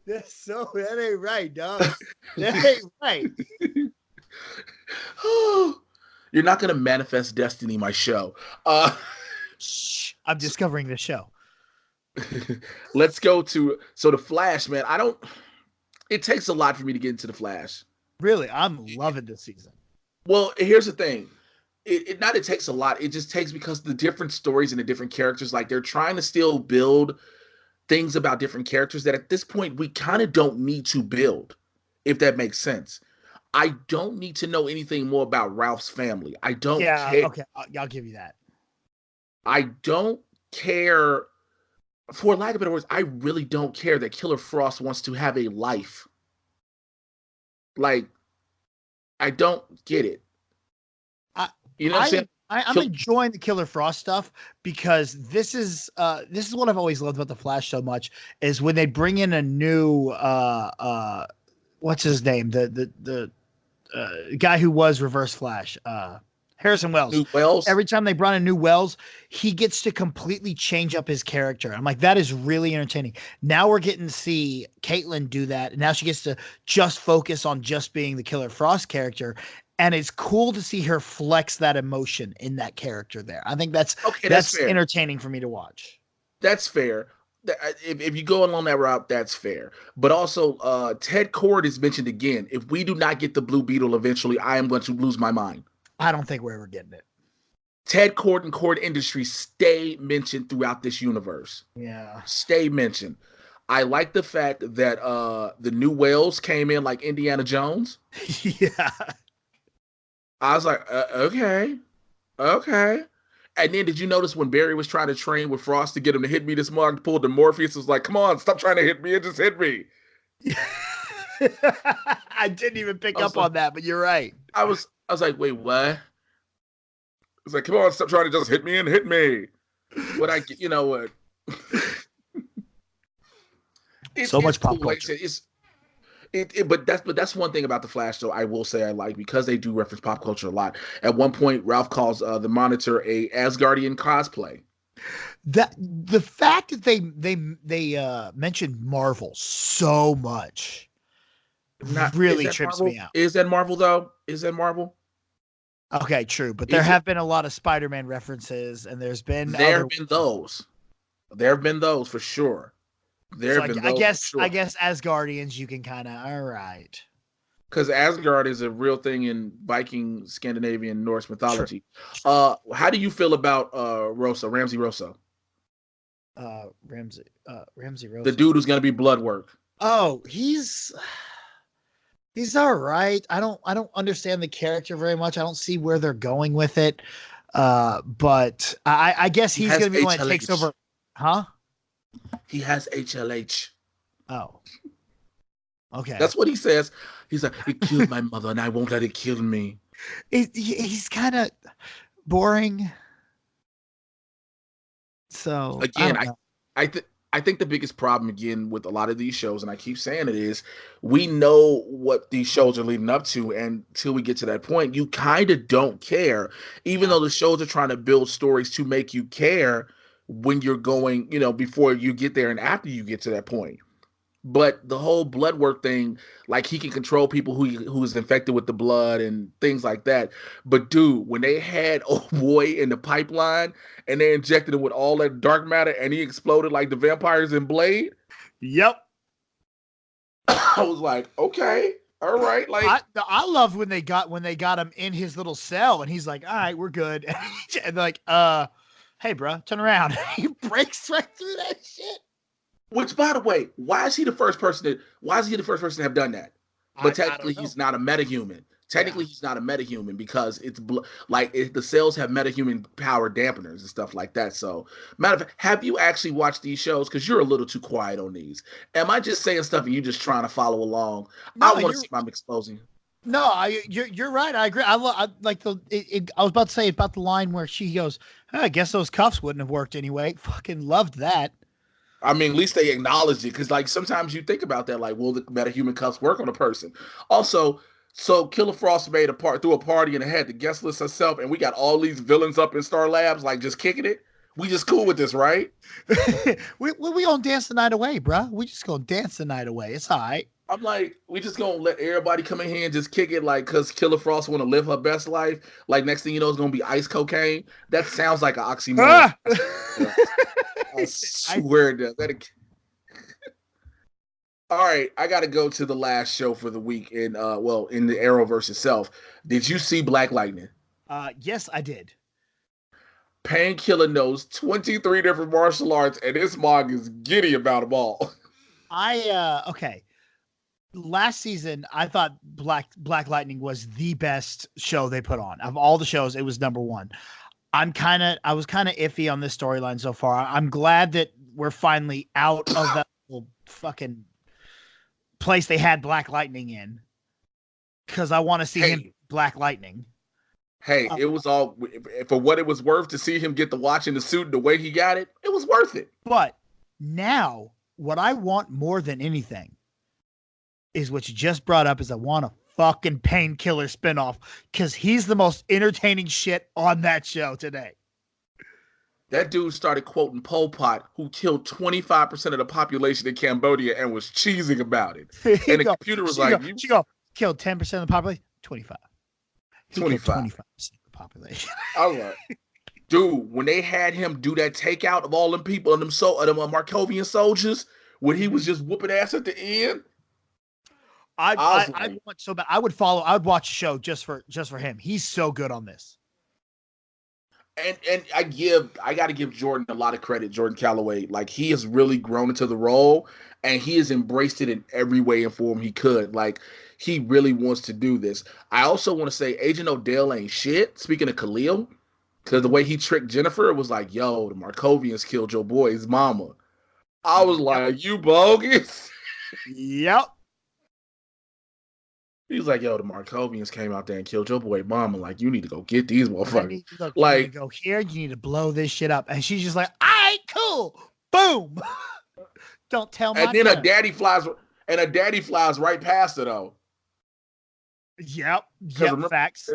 That ain't right, dog. That ain't right. You're not going to manifest destiny, my show. Shh, I'm discovering the show. Let's go to the Flash, man. It takes a lot for me to get into the Flash. Really, I'm loving this season. Well, here's the thing. It takes a lot. It just takes because the different stories and the different characters, like they're trying to still build things about different characters that at this point we kind of don't need to build, if that makes sense. I don't need to know anything more about Ralph's family. I don't care. Okay, I'll give you that. I don't care. for lack of better words, I really don't care that Killer Frost wants to have a life. Like, I don't get it. You know what I'm saying? I'm enjoying the Killer Frost stuff because this is what I've always loved about the Flash so much is when they bring in a new what's his name, the guy who was Reverse Flash, Harrison Wells. New Wells. Every time they brought in new Wells, he gets to completely change up his character. I'm like, that is really entertaining. Now we're getting to see Caitlin do that, and now she gets to just focus on just being the Killer Frost character. And it's cool to see her flex that emotion in that character there. I think that's entertaining for me to watch. That's fair. If you go along that route, that's fair. But also, Ted Kord is mentioned again. If we do not get the Blue Beetle eventually, I am going to lose my mind. I don't think we're ever getting it. Ted Kord and Kord Industries stay mentioned throughout this universe. Yeah. Stay mentioned. I like the fact that the new Whales came in like Indiana Jones. Yeah. I was like, okay. And then did you notice when Barry was trying to train with Frost to get him to hit me, this mug pulled the Morpheus, was like, come on, stop trying to hit me and just hit me. I didn't even pick up on that, but you're right. I was like, wait, what? It's like, come on, stop trying to just hit me and hit me. But you know what? So much pop culture. But that's one thing about the Flash, though. I will say I like because they do reference pop culture a lot. At one point, Ralph calls the Monitor a Asgardian cosplay. The fact that they mentioned Marvel so much really trips me out. Is that Marvel though? Is that Marvel? Okay, true. But there have been a lot of Spider-Man references, and there have been those. There have been those for sure. I guess Asgardians you can kind of all right. Because Asgard is a real thing in Viking, Scandinavian, Norse mythology. How do you feel about Ramsey Rosso? Ramsey Rosso. The dude who's gonna be Bloodwork. Oh, he's all right. I don't understand the character very much. I don't see where they're going with it. But I guess he's gonna be the one that takes over. Huh? He has HLH. Oh. Okay. That's what he says. He's like, it killed my mother and I won't let it kill me. He's kind of boring. So again, I think the biggest problem again with a lot of these shows, and I keep saying it, is we know what these shows are leading up to, and until we get to that point, you kind of don't care. Even though the shows are trying to build stories to make you care when you're going, before you get there and after you get to that point. But the whole blood work thing, like he can control people who is infected with the blood and things like that. But dude, when they had old boy in the pipeline and they injected him with all that dark matter and he exploded like the vampires in Blade. Yep. I was like, okay, all right. Like I love when they got him in his little cell and he's like, all right, we're good. And they're like, hey, bro, turn around. He breaks right through that shit. Which, by the way, why is he the first person to have done that? But technically, he's not a metahuman. Technically, he's not a metahuman because it's the cells have metahuman power dampeners and stuff like that. So, matter of fact, have you actually watched these shows? Because you're a little too quiet on these. Am I just saying stuff and you just trying to follow along? No, I want to see if I'm exposing. No, you're right. I agree. I was about to say about the line where she goes, I guess those cuffs wouldn't have worked anyway. Fucking loved that. I mean, at least they acknowledged it, because like sometimes you think about that, like, will the metahuman cuffs work on a person? Also, so Killer Frost threw a party and had the guest list herself, and we got all these villains up in Star Labs, like just kicking it. We just cool with this, right? we gonna dance the night away, bro. We just gonna dance the night away. It's all right. I'm like, we just gonna let everybody come in here and just kick it, like, because Killer Frost want to live her best life. Like, next thing you know, it's gonna be ice cocaine. That sounds like an oxymoron. I swear to that. All right, I got to go to the last show for the week in the Arrowverse itself. Did you see Black Lightning? Yes, I did. Painkiller knows 23 different martial arts, and this mog is giddy about them all. Okay. Last season, I thought Black Lightning was the best show they put on. Of all the shows, it was number one. I was kind of iffy on this storyline so far. I'm glad that we're finally out of that little fucking place they had Black Lightning in, because I want to see him Black Lightning. Hey, it was all for what it was worth to see him get the watch in the suit and the way he got it. It was worth it. But now, what I want more than anything is what you just brought up. Is I want a fucking Painkiller spinoff, because he's the most entertaining shit on that show today. That dude started quoting Pol Pot, who killed 25% of the population in Cambodia, and was cheesing about it. And the computer was like, "You killed 10% of the population, 25, 25% of the population." I was like, dude, when they had him do that takeout of all them people and them Markovian soldiers, when he was just whooping ass at the end, I want so bad. I would watch a show just for him. He's so good on this. And I got to give Jordan a lot of credit, Jordan Calloway. Like, he has really grown into the role, and he has embraced it in every way and form he could. Like, he really wants to do this. I also want to say Agent Odell ain't shit. Speaking of Khalil, because the way he tricked Jennifer, it was like, yo, the Markovians killed your boy's mama. I was like, you bogus. Yep. He was like, yo, the Markovians came out there and killed your boy mama. Like, you need to go get these motherfuckers. You need to go here. You need to blow this shit up. And she's just like, all right, cool. Boom. Don't tell me. And then a daddy flies right past her, though. Yep. Remember, facts.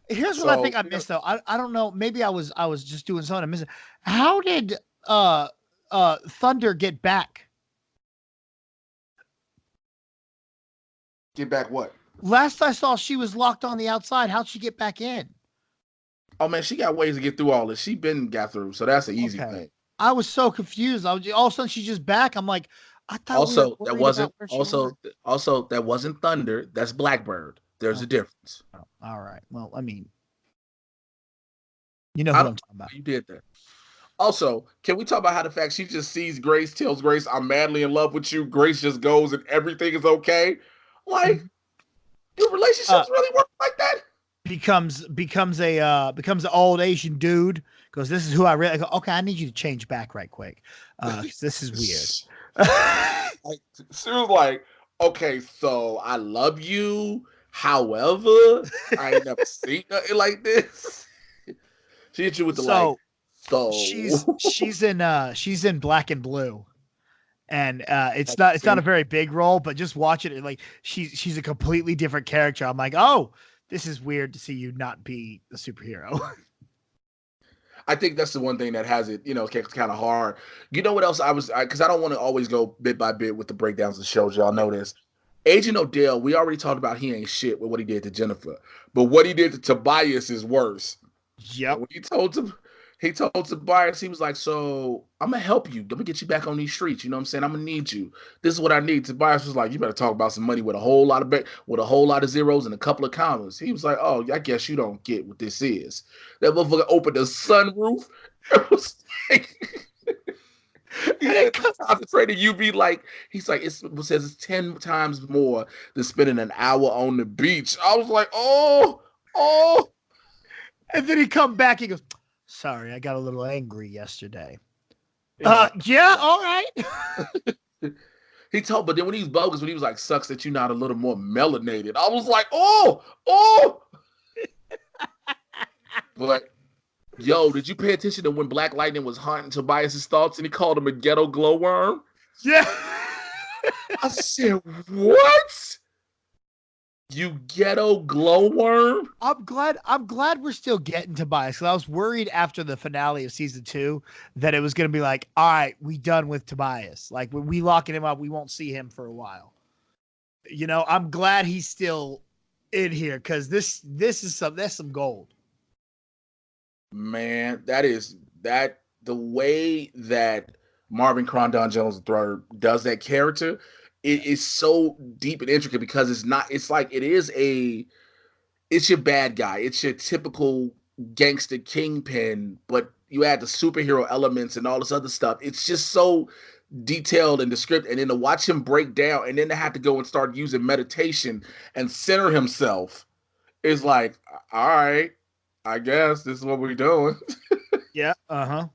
Here's what I think I missed, though. I don't know. Maybe I was just doing something. I missed it. How did Thunder get back? Get back what? Last I saw, she was locked on the outside. How'd she get back in? Oh, man, she got ways to get through all this. She got through, so that's an easy thing. I was so confused. All of a sudden, she's just back. I'm like, I thought that wasn't Thunder. That's Blackbird. There's a difference. Oh, all right. Well, I mean, you know what I'm talking about. You did that. Also, can we talk about how the fact she just sees Grace, tells Grace, I'm madly in love with you. Grace just goes and everything is okay. Like, do relationships really work like that? Becomes an old Asian dude. Goes, this is who I really go. Okay, I need you to change back right quick. This is weird. She was like, okay, so I love you. However, I ain't never seen nothing like this. She hit you with the she's in Black and Blue. And it's not a very big role, but just watch it. Like, she's a completely different character. I'm like, oh, this is weird to see you not be a superhero. I think that's the one thing that has it, kind of hard. You know what else because I don't want to always go bit by bit with the breakdowns of shows. Y'all know this. Agent Odell, we already talked about he ain't shit with what he did to Jennifer, but what he did to Tobias is worse. Yep. When he told Tobias, he was like, so I'm going to help you. Let me get you back on these streets. You know what I'm saying? I'm going to need you. This is what I need. Tobias was like, you better talk about some money with a whole lot of zeros and a couple of commas. He was like, oh, I guess you don't get what this is. That motherfucker opened the sunroof. It was like, concentrated. You be like, he's like, it says it's 10 times more than spending an hour on the beach. I was like, oh. And then he come back. He goes, sorry, I got a little angry yesterday. Yeah, all right. But then when he was bogus, when he was like, sucks that you're not a little more melanated, I was like, oh. But, yo, did you pay attention to when Black Lightning was haunting Tobias's thoughts and he called him a ghetto glowworm? Yeah. I said, what? You ghetto glowworm? I'm glad we're still getting Tobias, because I was worried after the finale of season 2 that it was going to be like, all right, we done with Tobias. Like, when we locking him up, we won't see him for a while. I'm glad he's still in here, because that's some gold. Man, the way that Marvin Crondon Jones III does that character. It is so deep and intricate, because it's your bad guy. It's your typical gangster kingpin, but you add the superhero elements and all this other stuff. It's just so detailed and descriptive. And then to watch him break down and then to have to go and start using meditation and center himself is like, all right, I guess this is what we're doing. Yeah. Uh-huh.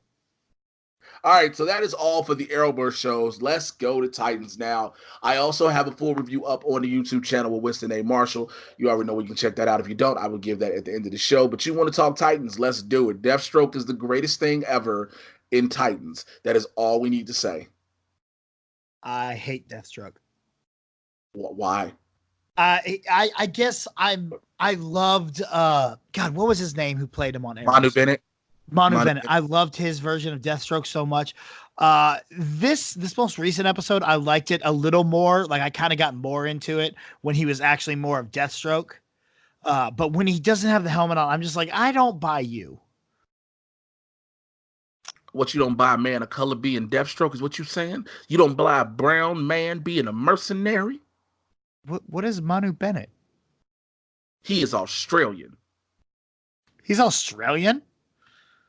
All right, so that is all for the Arrowverse shows. Let's go to Titans now. I also have a full review up on the YouTube channel with Winston A. Marshall. You already know where you can check that out. If you don't, I will give that at the end of the show. But you want to talk Titans, let's do it. Deathstroke is the greatest thing ever in Titans. That is all we need to say. I hate Deathstroke. Why? I guess I loved God, what was his name who played him on Arrow? Manu Bennett. Manu Bennett. I loved his version of Deathstroke so much. This most recent episode, I liked it a little more. Like I kind of got more into it when he was actually more of Deathstroke. But when he doesn't have the helmet on, I'm just like, I don't buy you. What, you don't buy a man of color being Deathstroke is what you saying? You don't buy a brown man being a mercenary? What is Manu Bennett? He is Australian. He's Australian?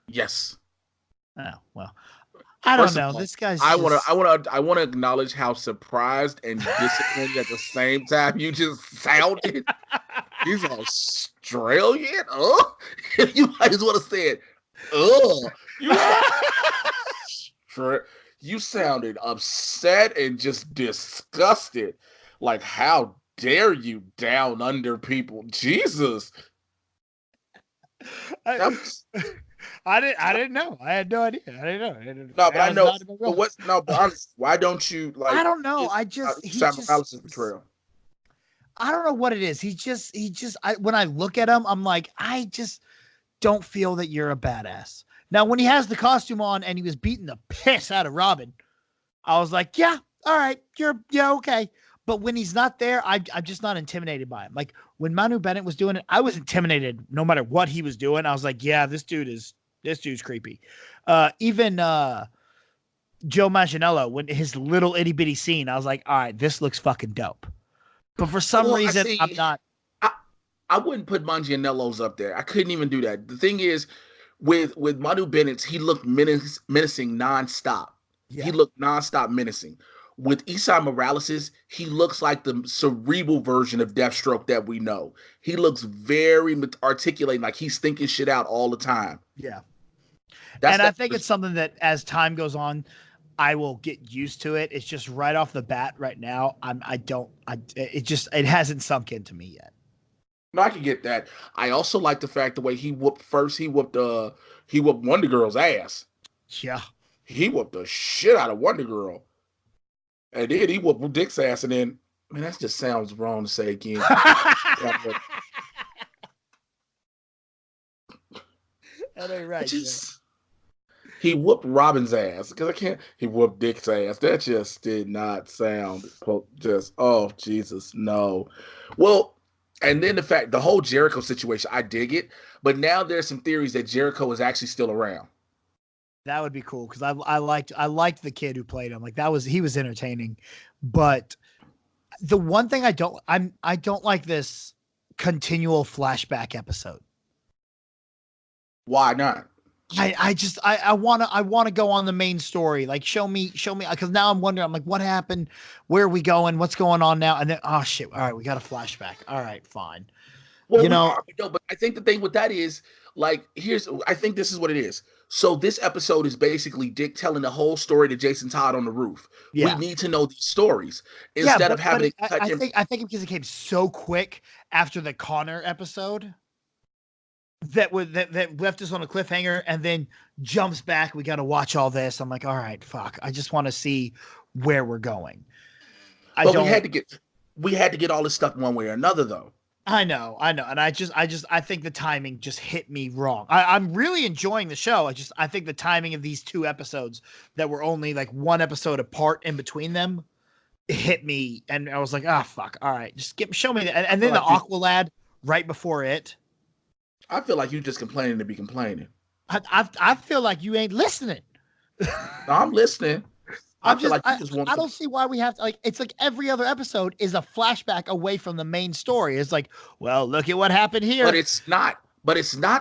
Yes. Oh, well. I don't know. This guy's I want to acknowledge how surprised and disappointed at the same time you just sounded. He's Australian? Oh, you might as well have said, oh. You sounded upset and just disgusted. Like, how dare you down under people? Jesus. I didn't know. I had no idea. I didn't know. No, but I know. But honestly, why don't you like? I don't know. Portrayal. I don't know what it is. When I look at him, I'm like, I just don't feel that you're a badass. Now, when he has the costume on and he was beating the piss out of Robin, I was like, yeah, all right, okay. But when he's not there, I'm just not intimidated by him. Like when Manu Bennett was doing it, I was intimidated no matter what he was doing. I was like, yeah, this dude's creepy. Even Joe Manganiello, when his little itty bitty scene, I was like, all right, this looks fucking dope. But for some reason, I'm not. I wouldn't put Manganiello's up there. I couldn't even do that. The thing is, with Manu Bennett, he looked menacing nonstop. Yeah. He looked nonstop menacing. With Esai Morales, he looks like the cerebral version of Deathstroke that we know. He looks very articulating, like he's thinking shit out all the time. Yeah. I think it's something that as time goes on, I will get used to it. It's just right off the bat right now. It hasn't sunk into me yet. No, I can get that. I also like the fact the way he whooped Wonder Girl's ass. Yeah. He whooped the shit out of Wonder Girl. And then he whooped Dick's ass, and then, man, that just sounds wrong to say again. That ain't right. He whooped Robin's ass because he whooped Dick's ass. That just did not sound oh, Jesus, no. Well, and then the whole Jericho situation, I dig it, but now there's some theories that Jericho is actually still around. That would be cool because I liked the kid who played him. Like he was entertaining. But the one thing I don't like this continual flashback episode. Why not? I want to go on the main story. Like show me because now I'm wondering. I'm like, what happened? Where are we going? What's going on now? And then oh shit! All right, we got a flashback. All right, fine. Well, but I think the thing with that is like I think this is what it is. So this episode is basically Dick telling the whole story to Jason Todd on the roof. Yeah. We need to know these stories instead of having. I think because it came so quick after the Connor episode that left us on a cliffhanger and then jumps back. We got to watch all this. I'm like, all right, fuck. I just want to see where we're going. We had to get all this stuff one way or another, though. I know. And I think the timing just hit me wrong. I'm really enjoying the show. I think the timing of these two episodes that were only like one episode apart in between them hit me. And I was like, ah, fuck. All right. Just show me that. And then the Aqualad right before it. I feel like you just complaining to be complaining. I feel like you ain't listening. No, I'm listening. I don't see why we have to it's like every other episode is a flashback away from the main story. It's like, well, look at what happened here. But it's not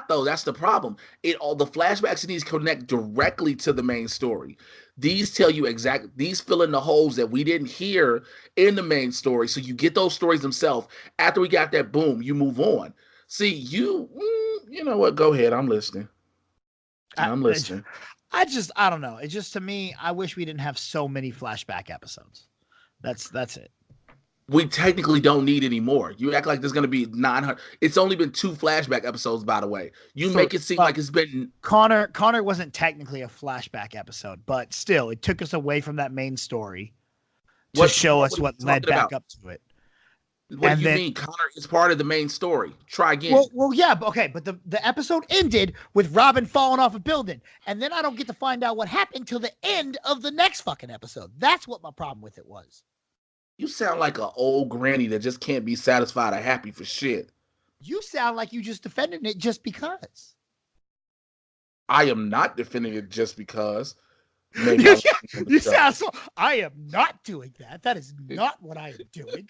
though. That's the problem. All the flashbacks in these connect directly to the main story. These tell you exactly, these fill in the holes that we didn't hear in the main story. So you get those stories themselves. After we got that, boom, you move on. See, you know what? Go ahead. I'm listening. I don't know. It's just, to me, I wish we didn't have so many flashback episodes. That's it. We technically don't need any more. You act like there's going to be 900. It's only been 2 flashback episodes, by the way. You make it seem like it's been. Connor wasn't technically a flashback episode, but still, it took us away from that main story to show us what led back up to it. What do you mean? Connor is part of the main story. Try again. Well, yeah, but okay, but the episode ended with Robin falling off a building, and then I don't get to find out what happened till the end of the next fucking episode. That's what my problem with it was. You sound like an old granny that just can't be satisfied or happy for shit. You sound like you just defended it just because. I am not defending it just because. You sound so. I am not doing that. That is not what I am doing.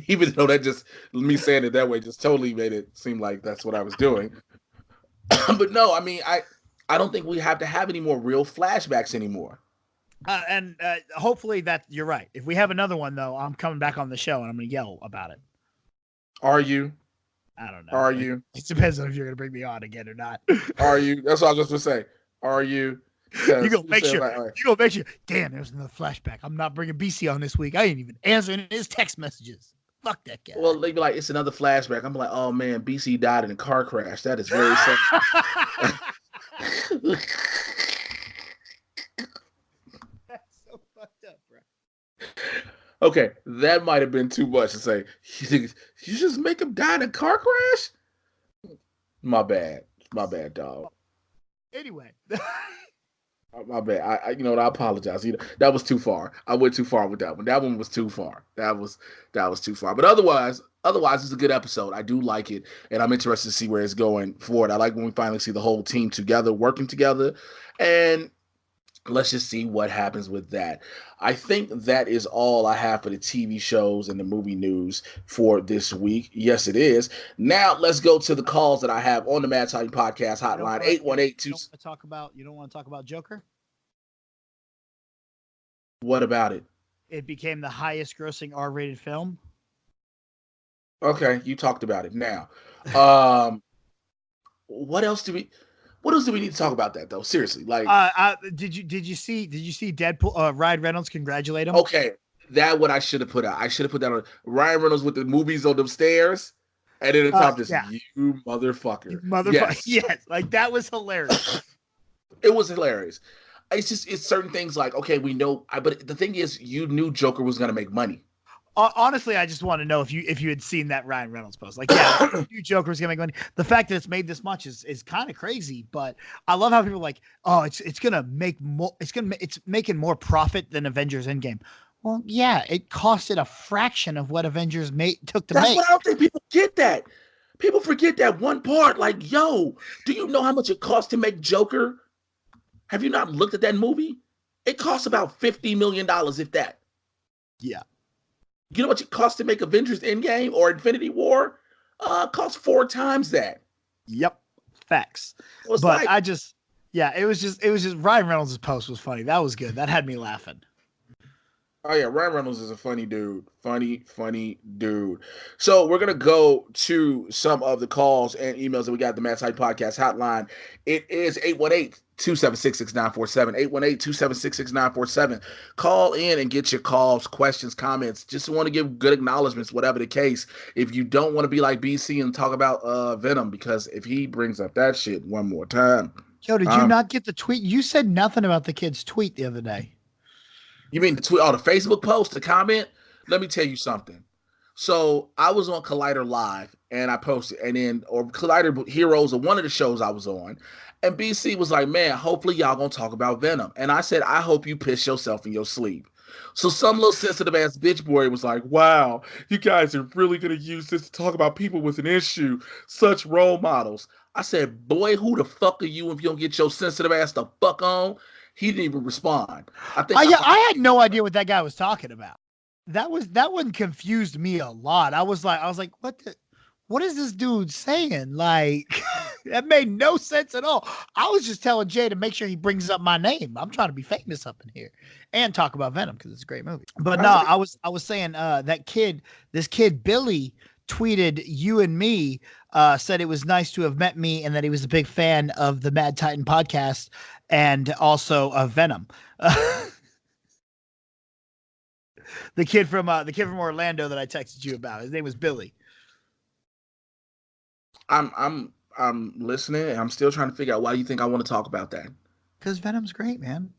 Even though that just, me saying it that way just totally made it seem like that's what I was doing. But no, I mean, I don't think we have to have any more real flashbacks anymore. And hopefully that you're right. If we have another one, though, I'm coming back on the show and I'm going to yell about it. Are you? I don't know. Are you? It depends on if you're going to bring me on again or not. Are you? That's what I was just going to say. Are you? You gonna make sure. You gonna make sure. Damn, there's another flashback. I'm not bringing BC on this week. I ain't even answering his text messages. Fuck that guy. Well, they be like, it's another flashback. I'm like, oh man, BC died in a car crash. That is very sad. That's so fucked up, bro. Okay, that might have been too much to say. You just make him die in a car crash? My bad, dog. Anyway. My bad. I you know what? I apologize. That was too far. I went too far with that one. That one was too far. That was too far. But otherwise, it's a good episode. I do like it, and I'm interested to see where it's going forward. I like when we finally see the whole team together, working together, and let's just see what happens with that. I think that is all I have for the TV shows and the movie news for this week. Yes, it is. Now let's go to the calls that I have on the Mad Titan Podcast hotline. 818-2. You don't want to talk about Joker? What about it? It became the highest grossing R-rated film. Okay, you talked about it. Now, what else do we need to talk about that though? Seriously, like, did you see Deadpool? Ryan Reynolds congratulate him. Okay, that what I should have put out. I should have put that on Ryan Reynolds with the movies on them stairs, and then the top this you motherfucker. You motherfucker. Yes, like that was hilarious. It was hilarious. It's certain things like, okay, we know, but the thing is, you knew Joker was gonna make money. Honestly, I just want to know if you had seen that Ryan Reynolds post. Like, yeah, you knew Joker was gonna make money. The fact that it's made this much is kind of crazy. But I love how people are like, oh, it's gonna make more. It's making more profit than Avengers Endgame. Well, yeah, it costed a fraction of what Avengers took to make. That's what I don't think people get that. People forget that one part. Like, yo, do you know how much it cost to make Joker? Have you not looked at that movie? It costs about $50 million, if that. Yeah. You know what it costs to make Avengers Endgame or Infinity War? Costs 4 times that. Yep. Facts. But like, it was just Ryan Reynolds' post was funny. That was good. That had me laughing. Oh yeah, Ryan Reynolds is a funny dude. Funny dude. So we're gonna go to some of the calls and emails that we got at the Mad Titan Podcast hotline. It is 818-276-6947. 818-276-6947. Call in and get your calls, questions, comments. Just want to give good acknowledgments, whatever the case. If you don't want to be like BC and talk about Venom, because if he brings up that shit one more time. Yo, did you not get the tweet? You said nothing about the kid's tweet the other day. You mean the tweet, the Facebook post, the comment? Let me tell you something. So I was on Collider Live and I posted, or Collider Heroes, or one of the shows I was on, and BC was like, man, hopefully y'all gonna talk about Venom. And I said, I hope you piss yourself in your sleep. So some little sensitive ass bitch boy was like, wow, you guys are really gonna use this to talk about people with an issue, such role models. I said, boy, who the fuck are you if you don't get your sensitive ass the fuck on? He didn't even respond. I had no idea what that guy was talking about. That one confused me a lot. I was like, what is this dude saying? Like, that made no sense at all. I was just telling Jay to make sure he brings up my name. I'm trying to be famous up in here and talk about Venom because it's a great movie. But no, I was saying this kid Billy tweeted you and me, said it was nice to have met me and that he was a big fan of the Mad Titan podcast. and also Venom. The kid from Orlando that I texted you about. His name was Billy. I'm listening, and I'm still trying to figure out why you think I want to talk about that. Because Venom's great, man.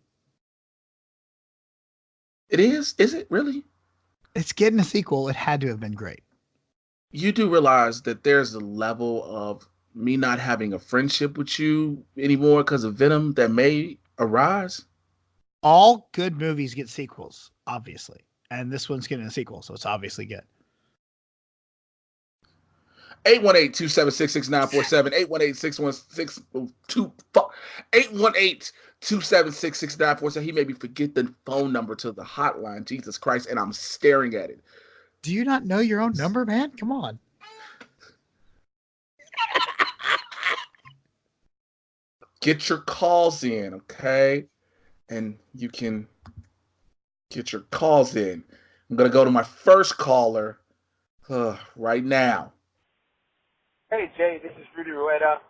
It is? Is it really? It's getting a sequel. It had to have been great. You do realize that there's a level of me not having a friendship with you anymore because of Venom that may arise? All good movies get sequels, obviously. And this one's getting a sequel, so it's obviously good. 818-276-6947, 818-276-6947. He made me forget the phone number to the hotline. Jesus Christ, and I'm staring at it. Do you not know your own number, man? Come on. Get your calls in, okay? And you can get your calls in. I'm going to go to my first caller right now. Hey, Jay, this is Rudy Rueda.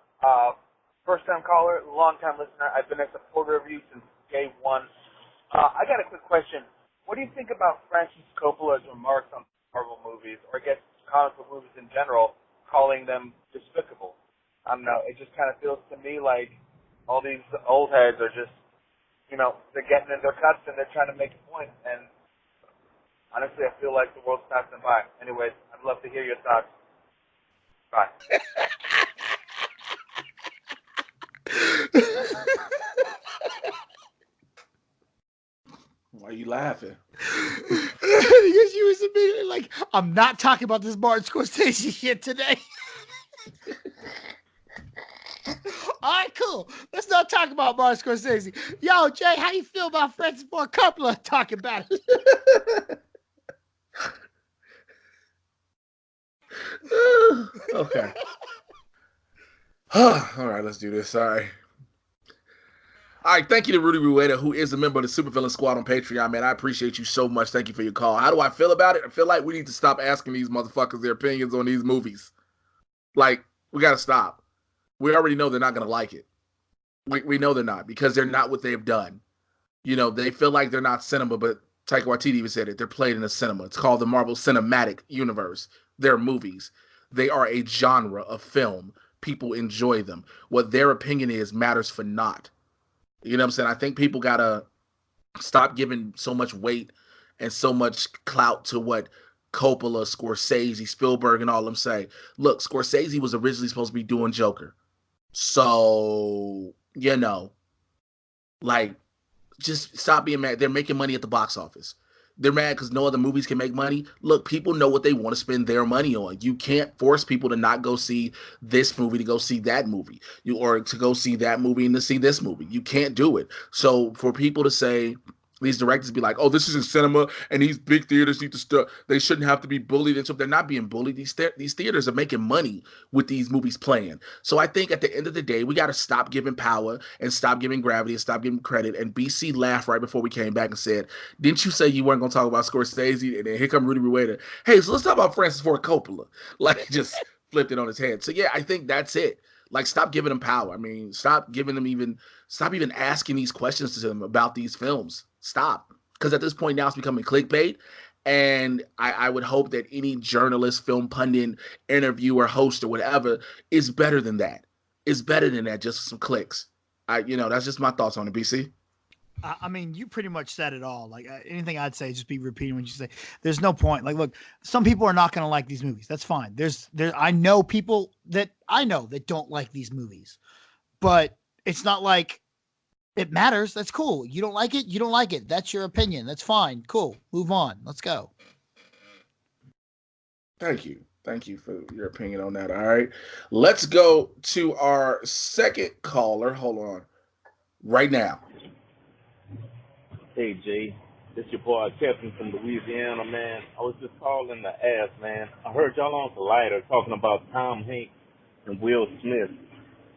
First-time caller, long-time listener. I've been a supporter of you since day one. I got a quick question. What do you think about Francis Coppola's remarks on Marvel movies, or I guess comic book movies in general, calling them despicable? I don't know. It just kind of feels to me like all these old heads are just, they're getting in their cuts and they're trying to make a point. And honestly, I feel like the world's passing by. Anyways, I'd love to hear your thoughts. Bye. Why are you laughing? Because you was immediately like, I'm not talking about this Martin Scorsese shit today. All right, cool. Let's not talk about Martin Scorsese. Yo, Jay, how you feel about Francis Ford Coppola talking about it? Okay. All right, let's do this. All right. All right, thank you to Rudy Rueda, who is a member of the Supervillain Squad on Patreon, man. I appreciate you so much. Thank you for your call. How do I feel about it? I feel like we need to stop asking these motherfuckers their opinions on these movies. Like, we got to stop. We already know they're not going to like it. We know they're not, because they're not what they've done. They feel like they're not cinema, but Taika Waititi even said it. They're played in a cinema. It's called the Marvel Cinematic Universe. They're movies. They are a genre of film. People enjoy them. What their opinion is matters for naught. You know what I'm saying? I think people got to stop giving so much weight and so much clout to what Coppola, Scorsese, Spielberg, and all them say. Look, Scorsese was originally supposed to be doing Joker. So, just stop being mad. They're making money at the box office. They're mad because no other movies can make money. Look, people know what they want to spend their money on. You can't force people to not go see this movie to go see that movie, or to go see that movie and to see this movie. You can't do it. So for people to say, these directors be like, oh, this is in cinema and these big theaters need to start. They shouldn't have to be bullied. And so they're not being bullied. These theaters are making money with these movies playing. So I think at the end of the day, we got to stop giving power and stop giving gravity and stop giving credit. And BC laughed right before we came back and said, didn't you say you weren't going to talk about Scorsese? And then here come Rudy Rueda. Hey, so let's talk about Francis Ford Coppola. Like, just flipped it on his head. So yeah, I think that's it. Like, stop giving them power. I mean, stop even asking these questions to them about these films. Stop. Because at this point now it's becoming clickbait. And I would hope that any journalist, film pundit, interviewer, host, or whatever is better than that. Is better than that, just some clicks. That's just my thoughts on it, BC. I mean, you pretty much said it all. Like, anything I'd say, just be repeating what you say. There's no point. Like, look, some people are not going to like these movies. That's fine. I know people that don't like these movies, but it's not like it matters. That's cool. You don't like it. You don't like it. That's your opinion. That's fine. Cool. Move on. Let's go. Thank you. Thank you for your opinion on that. All right. Let's go to our second caller. Hold on. Right now. Hey, Jay. This your boy, Kevin from Louisiana, man. I was just calling to ask, man. I heard y'all on Collider talking about Tom Hanks and Will Smith.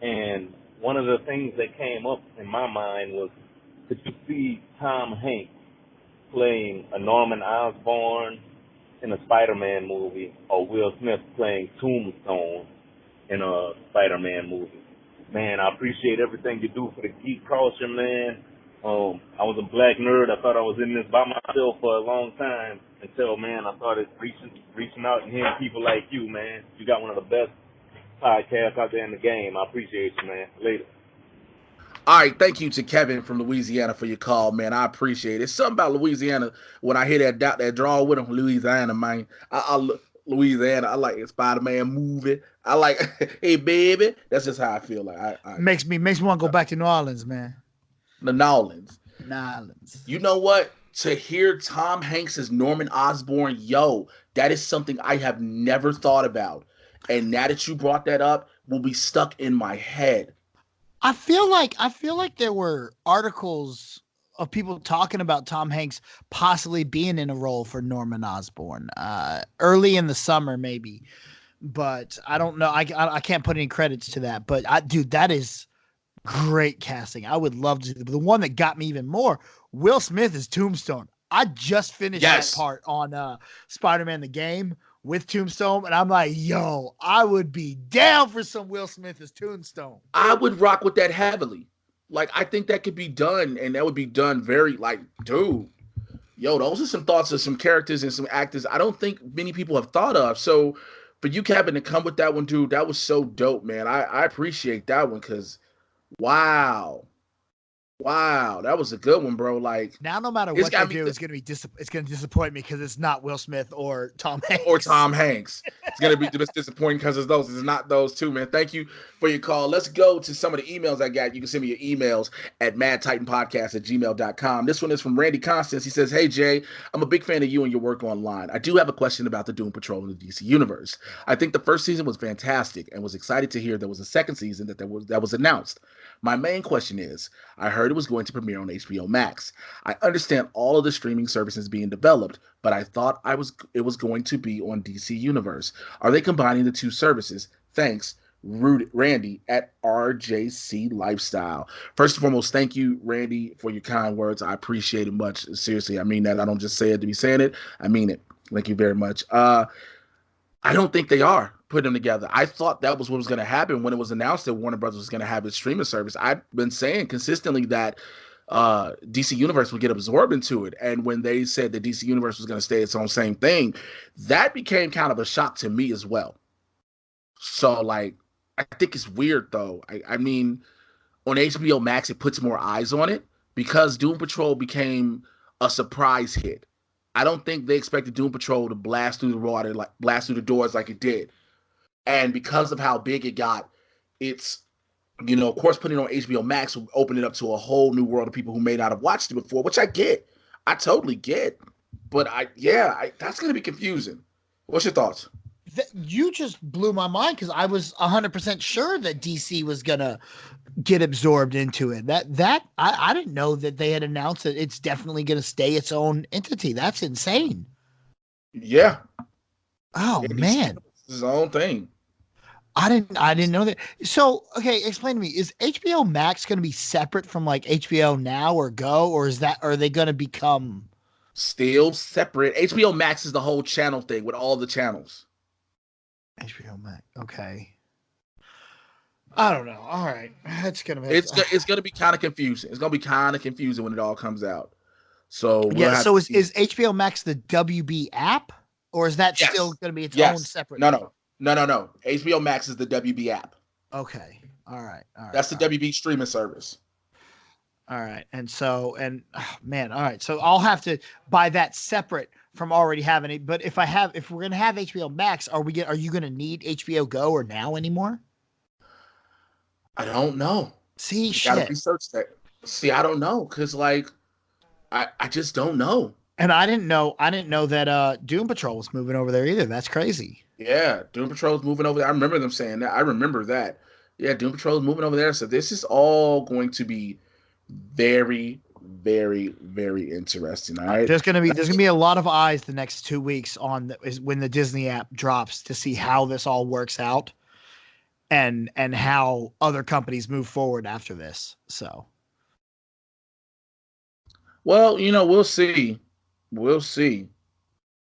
And one of the things that came up in my mind was, could you see Tom Hanks playing a Norman Osborn in a Spider-Man movie, or Will Smith playing Tombstone in a Spider-Man movie? Man, I appreciate everything you do for the geek culture, man. I was a black nerd. I thought I was in this by myself for a long time until, man, I started reaching out and hearing people like you, man. You got one of the best podcasts out there in the game. I appreciate you, man. Later. All right, thank you to Kevin from Louisiana for your call, man. I appreciate it. It's something about Louisiana when I hear that draw with them, Louisiana, man. Louisiana, I like Spider-Man movie. I like, hey baby. That's just how I feel. Like makes me want to go back to New Orleans, man. The Nolans. Nolans. You know what? To hear Tom Hanks as Norman Osborn, yo, that is something I have never thought about. And now that you brought that up, will be stuck in my head. I feel like there were articles of people talking about Tom Hanks possibly being in a role for Norman Osborn early in the summer, maybe. But I don't know. I can't put any credits to that. But dude, that is great casting. I would love to. The one that got me even more, Will Smith is Tombstone. I just finished that part on Spider-Man the Game with Tombstone, and I'm like, yo, I would be down for some Will Smith as Tombstone. I would rock with that heavily. Like, I think that could be done, and that would be done very, like, dude, yo, those are some thoughts of some characters and some actors I don't think many people have thought of. So for you, Kevin, to come with that one, dude, that was so dope, man. I appreciate that one because, wow, that was a good one, bro. Like, now, no matter what they do, it's gonna disappoint me because it's not Will Smith or Tom Hanks. It's gonna be disappointing because it's those. It's not those two, man. Thank you for your call. Let's go to some of the emails I got. You can send me your emails at madtitanpodcast@gmail.com. This one is from Randy Constance. He says, "Hey Jay, I'm a big fan of you and your work online. I do have a question about the Doom Patrol in the DC universe. I think the first season was fantastic and was excited to hear there was a second season that was announced. My main question is, I heard it was going to premiere on HBO Max. I understand all of the streaming services being developed, but I thought it was going to be on DC Universe. Are they combining the two services? Thanks, Randy at RJC Lifestyle." First and foremost, thank you, Randy, for your kind words. I appreciate it much. Seriously, I mean that. I don't just say it to be saying it. I mean it. Thank you very much. I don't think they are putting them together. I thought that was what was going to happen when it was announced that Warner Brothers was going to have its streaming service. I've been saying consistently that DC Universe would get absorbed into it. And when they said that DC Universe was going to stay its own same thing, that became kind of a shock to me as well. So, like, I think it's weird, though. I mean, on HBO Max, it puts more eyes on it because Doom Patrol became a surprise hit. I don't think they expected Doom Patrol to blast through the doors like it did. And because of how big it got, it's, you know, of course, putting it on HBO Max will open it up to a whole new world of people who may not have watched it before, which I get. I totally get. But that's going to be confusing. What's your thoughts? You just blew my mind because I was 100% sure that DC was going to get absorbed into it. I didn't know that they had announced that it's definitely going to stay its own entity. That's insane. Yeah. Oh, man. It's his own thing. I didn't know that. So, okay, explain to me, is HBO Max going to be separate from like HBO Now or Go, or are they going to become still separate? HBO Max is the whole channel thing with all the channels. HBO Max. Okay. I don't know. All right. It's going to be kind of confusing. It's going to be kind of confusing when it all comes out. So so is HBO Max the WB app, or is that still going to be its own separate thing? No. HBO Max is the WB app. Okay. All right. That's the WB streaming service. All right. And so, oh, man, all right. So I'll have to buy that separate from already having it. But if we're going to have HBO Max, are you going to need HBO Go or Now anymore? I don't know. See, you gotta research that. See, I don't know. Cause like, I just don't know. And I didn't know that Doom Patrol was moving over there either. That's crazy. Yeah, Doom Patrol is moving over there. I remember them saying that. I remember that. Yeah, Doom Patrol is moving over there. So this is all going to be very, very, very interesting. All right. There's gonna be a lot of eyes the next 2 weeks when the Disney app drops to see how this all works out, and how other companies move forward after this. So. Well, we'll see. We'll see.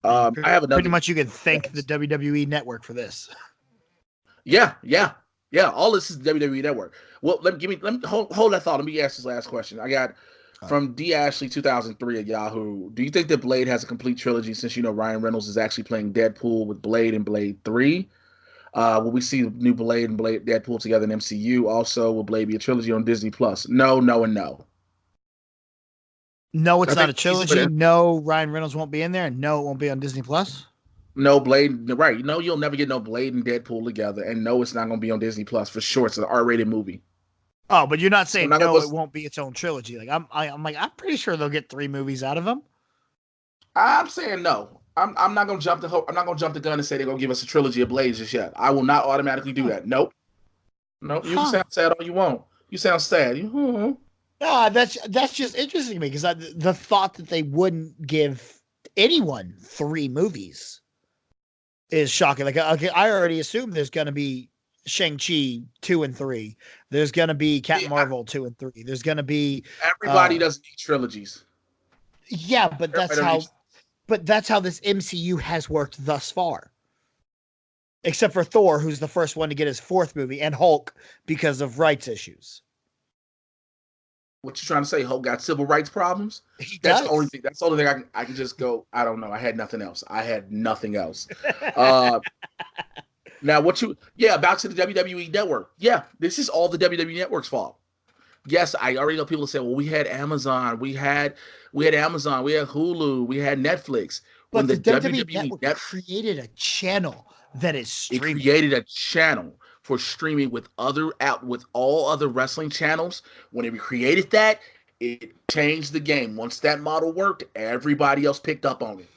I have another. Pretty much, you can thank the WWE Network for this. Yeah. Yeah, all this is WWE Network. Well, let me hold that thought. Let me ask this last question. I got from D. Ashley 2003 at Yahoo. Do you think that Blade has a complete trilogy since Ryan Reynolds is actually playing Deadpool with Blade and Blade 3? Will we see new Blade and Deadpool together in MCU? Also, will Blade be a trilogy on Disney Plus? No, no, and no. No, it's not a trilogy. No, Ryan Reynolds won't be in there, and no, it won't be on Disney Plus. No, Blade, right? No, you'll never get no Blade and Deadpool together, and no, it's not going to be on Disney Plus for sure. It's an R-rated movie. Oh, but you're not saying it won't be its own trilogy. Like I'm pretty sure they'll get 3 movies out of them. I'm saying no. I'm not going to jump the gun and say they're going to give us a trilogy of Blades just yet. I will not automatically do that. Nope. Nope. You can sound sad all you want. You sound sad. That's just interesting to me because the thought that they wouldn't give anyone 3 movies is shocking. Like, okay, I already assumed there's going to be Shang-Chi 2 and 3. There's going to be Captain Marvel 2 and 3. There's going to be everybody doesn't need trilogies. Yeah, but that's how this MCU has worked thus far. Except for Thor, who's the first one to get his 4th movie, and Hulk because of rights issues. What you trying to say? Hulk got civil rights problems? That's the only thing. That's the only thing I can just go. I don't know. I had nothing else. Now back to the WWE Network. Yeah, this is all the WWE Network's fault. Yes, I already know people say, well, we had Amazon, we had Hulu, we had Netflix. But the WWE Network created a channel that is streaming. It created a channel for streaming with all other wrestling channels. When it created that, it changed the game. Once that model worked, everybody else picked up on it.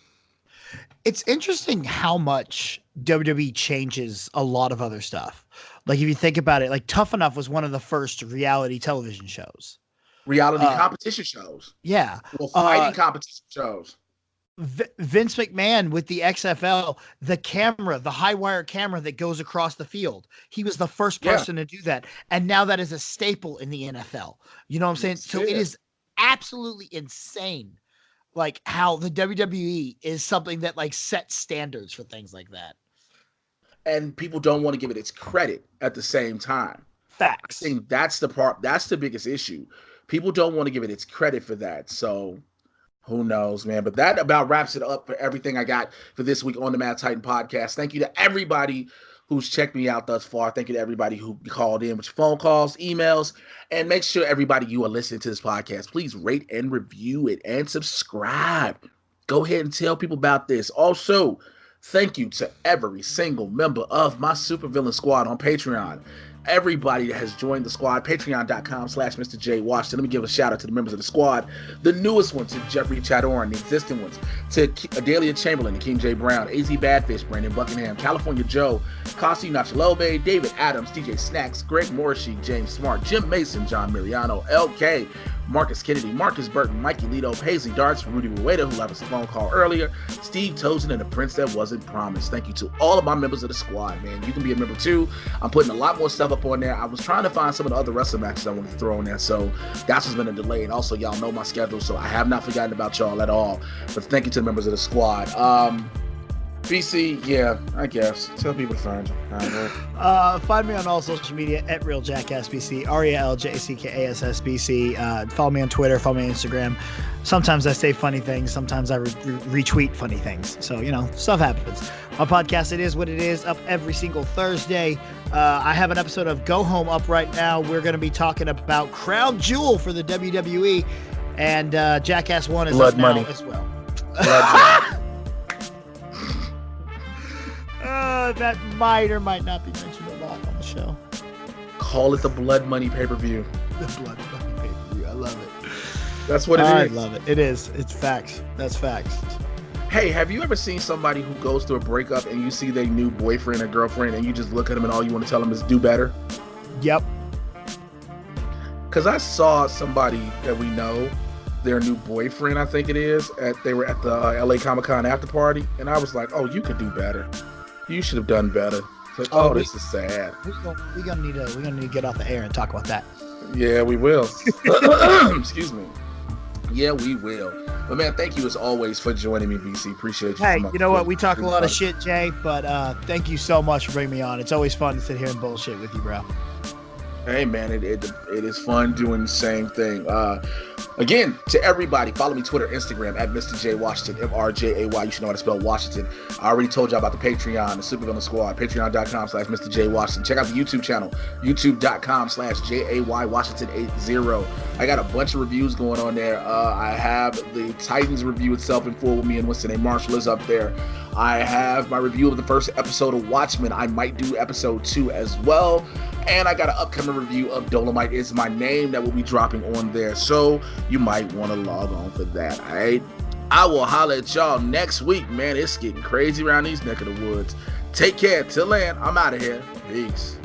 It's interesting how much WWE changes a lot of other stuff. Like, if you think about it, like Tough Enough was one of the first reality television shows. Reality competition shows. Yeah. Well, fighting competition shows. Vince McMahon with the XFL, the high wire camera that goes across the field. He was the first person to do that. And now that is a staple in the NFL. You know what I'm saying? So it is absolutely insane. Like how the WWE is something that like sets standards for things like that. And people don't want to give it its credit at the same time. Facts. I think that's the biggest issue. People don't want to give it its credit for that. So who knows, man? But that about wraps it up for everything I got for this week on the Mad Titan podcast. Thank you to everybody who's checked me out thus far. Thank you to everybody who called in with your phone calls, emails, and make sure everybody you are listening to this podcast, please rate and review it and subscribe. Go ahead and tell people about this. Also, thank you to every single member of my Supervillain Squad on Patreon. Everybody that has joined the squad, patreon.com/Mr. J. Washington. Let me give a shout out to the members of the squad. The newest ones to Jeffrey Chadoran, the existing ones to Adelia Chamberlain and King J. Brown, AZ Badfish, Brandon Buckingham, California Joe, Kasi Nachalobe, David Adams, DJ Snacks, Greg Morrissey, James Smart, Jim Mason, John Mariano, LK, Marcus Kennedy, Marcus Burton, Mikey Lito, Paisley Darts, Rudy Rueda, who left us a phone call earlier, Steve Tozen, and the Prince That Wasn't Promised. Thank you to all of my members of the squad, man. You can be a member too. I'm putting a lot more stuff up on there. I was trying to find some of the other wrestling matches I wanted to throw on there, so that's what's been a delay. And also, y'all know my schedule, so I have not forgotten about y'all at all. But thank you to the members of the squad. BC, yeah, I guess. Tell people to find you. Find me on all social media at RealJackassBC, RealJackassBC. Follow me on Twitter, follow me on Instagram. Sometimes I say funny things, sometimes I retweet funny things. So, stuff happens. My podcast, It Is What It Is, up every single Thursday. I have an episode of Go Home up right now. We're going to be talking about Crown Jewel for the WWE, and Jackass 1 is Blood up money now as well. That might or might not be mentioned a lot on the show. Call it the Blood Money pay-per-view. The Blood Money pay-per-view. I love it. That's what it is. I love it. It is. It's facts. That's facts. Hey, have you ever seen somebody who goes through a breakup and you see their new boyfriend or girlfriend and you just look at them and all you want to tell them is do better? Yep. Because I saw somebody that we know, their new boyfriend, I think it is, they were at the LA Comic-Con after party, and I was like, oh, you could do better. You should have done better. Like, this is sad. We're gonna need to get off the air and talk about that. Yeah, we will. Excuse me. Yeah, we will. But man, thank you as always for joining me, BC. Appreciate you. Hey, you know what? We talk a lot of shit, Jay, but thank you so much for bringing me on. It's always fun to sit here and bullshit with you, bro. Hey man, it is fun doing the same thing. Again, to everybody, follow me Twitter, Instagram at Mr. J Washington, MRJAY. You should know how to spell Washington. I already told you about the Patreon, the Supervillain Squad, patreon.com/Mr. J Washington. Check out the YouTube channel, youtube.com/JAY Washington 80. I got a bunch of reviews going on there. I have the Titans review itself in full with me and Winston A. Marshall is up there. I have my review of the first episode of Watchmen. I might do episode 2 as well. And I got an upcoming review of Dolomite Is My Name that will be dropping on there. So you might want to log on for that, all right? I will holler at y'all next week, man. It's getting crazy around these neck of the woods. Take care. Till then, I'm out of here. Peace.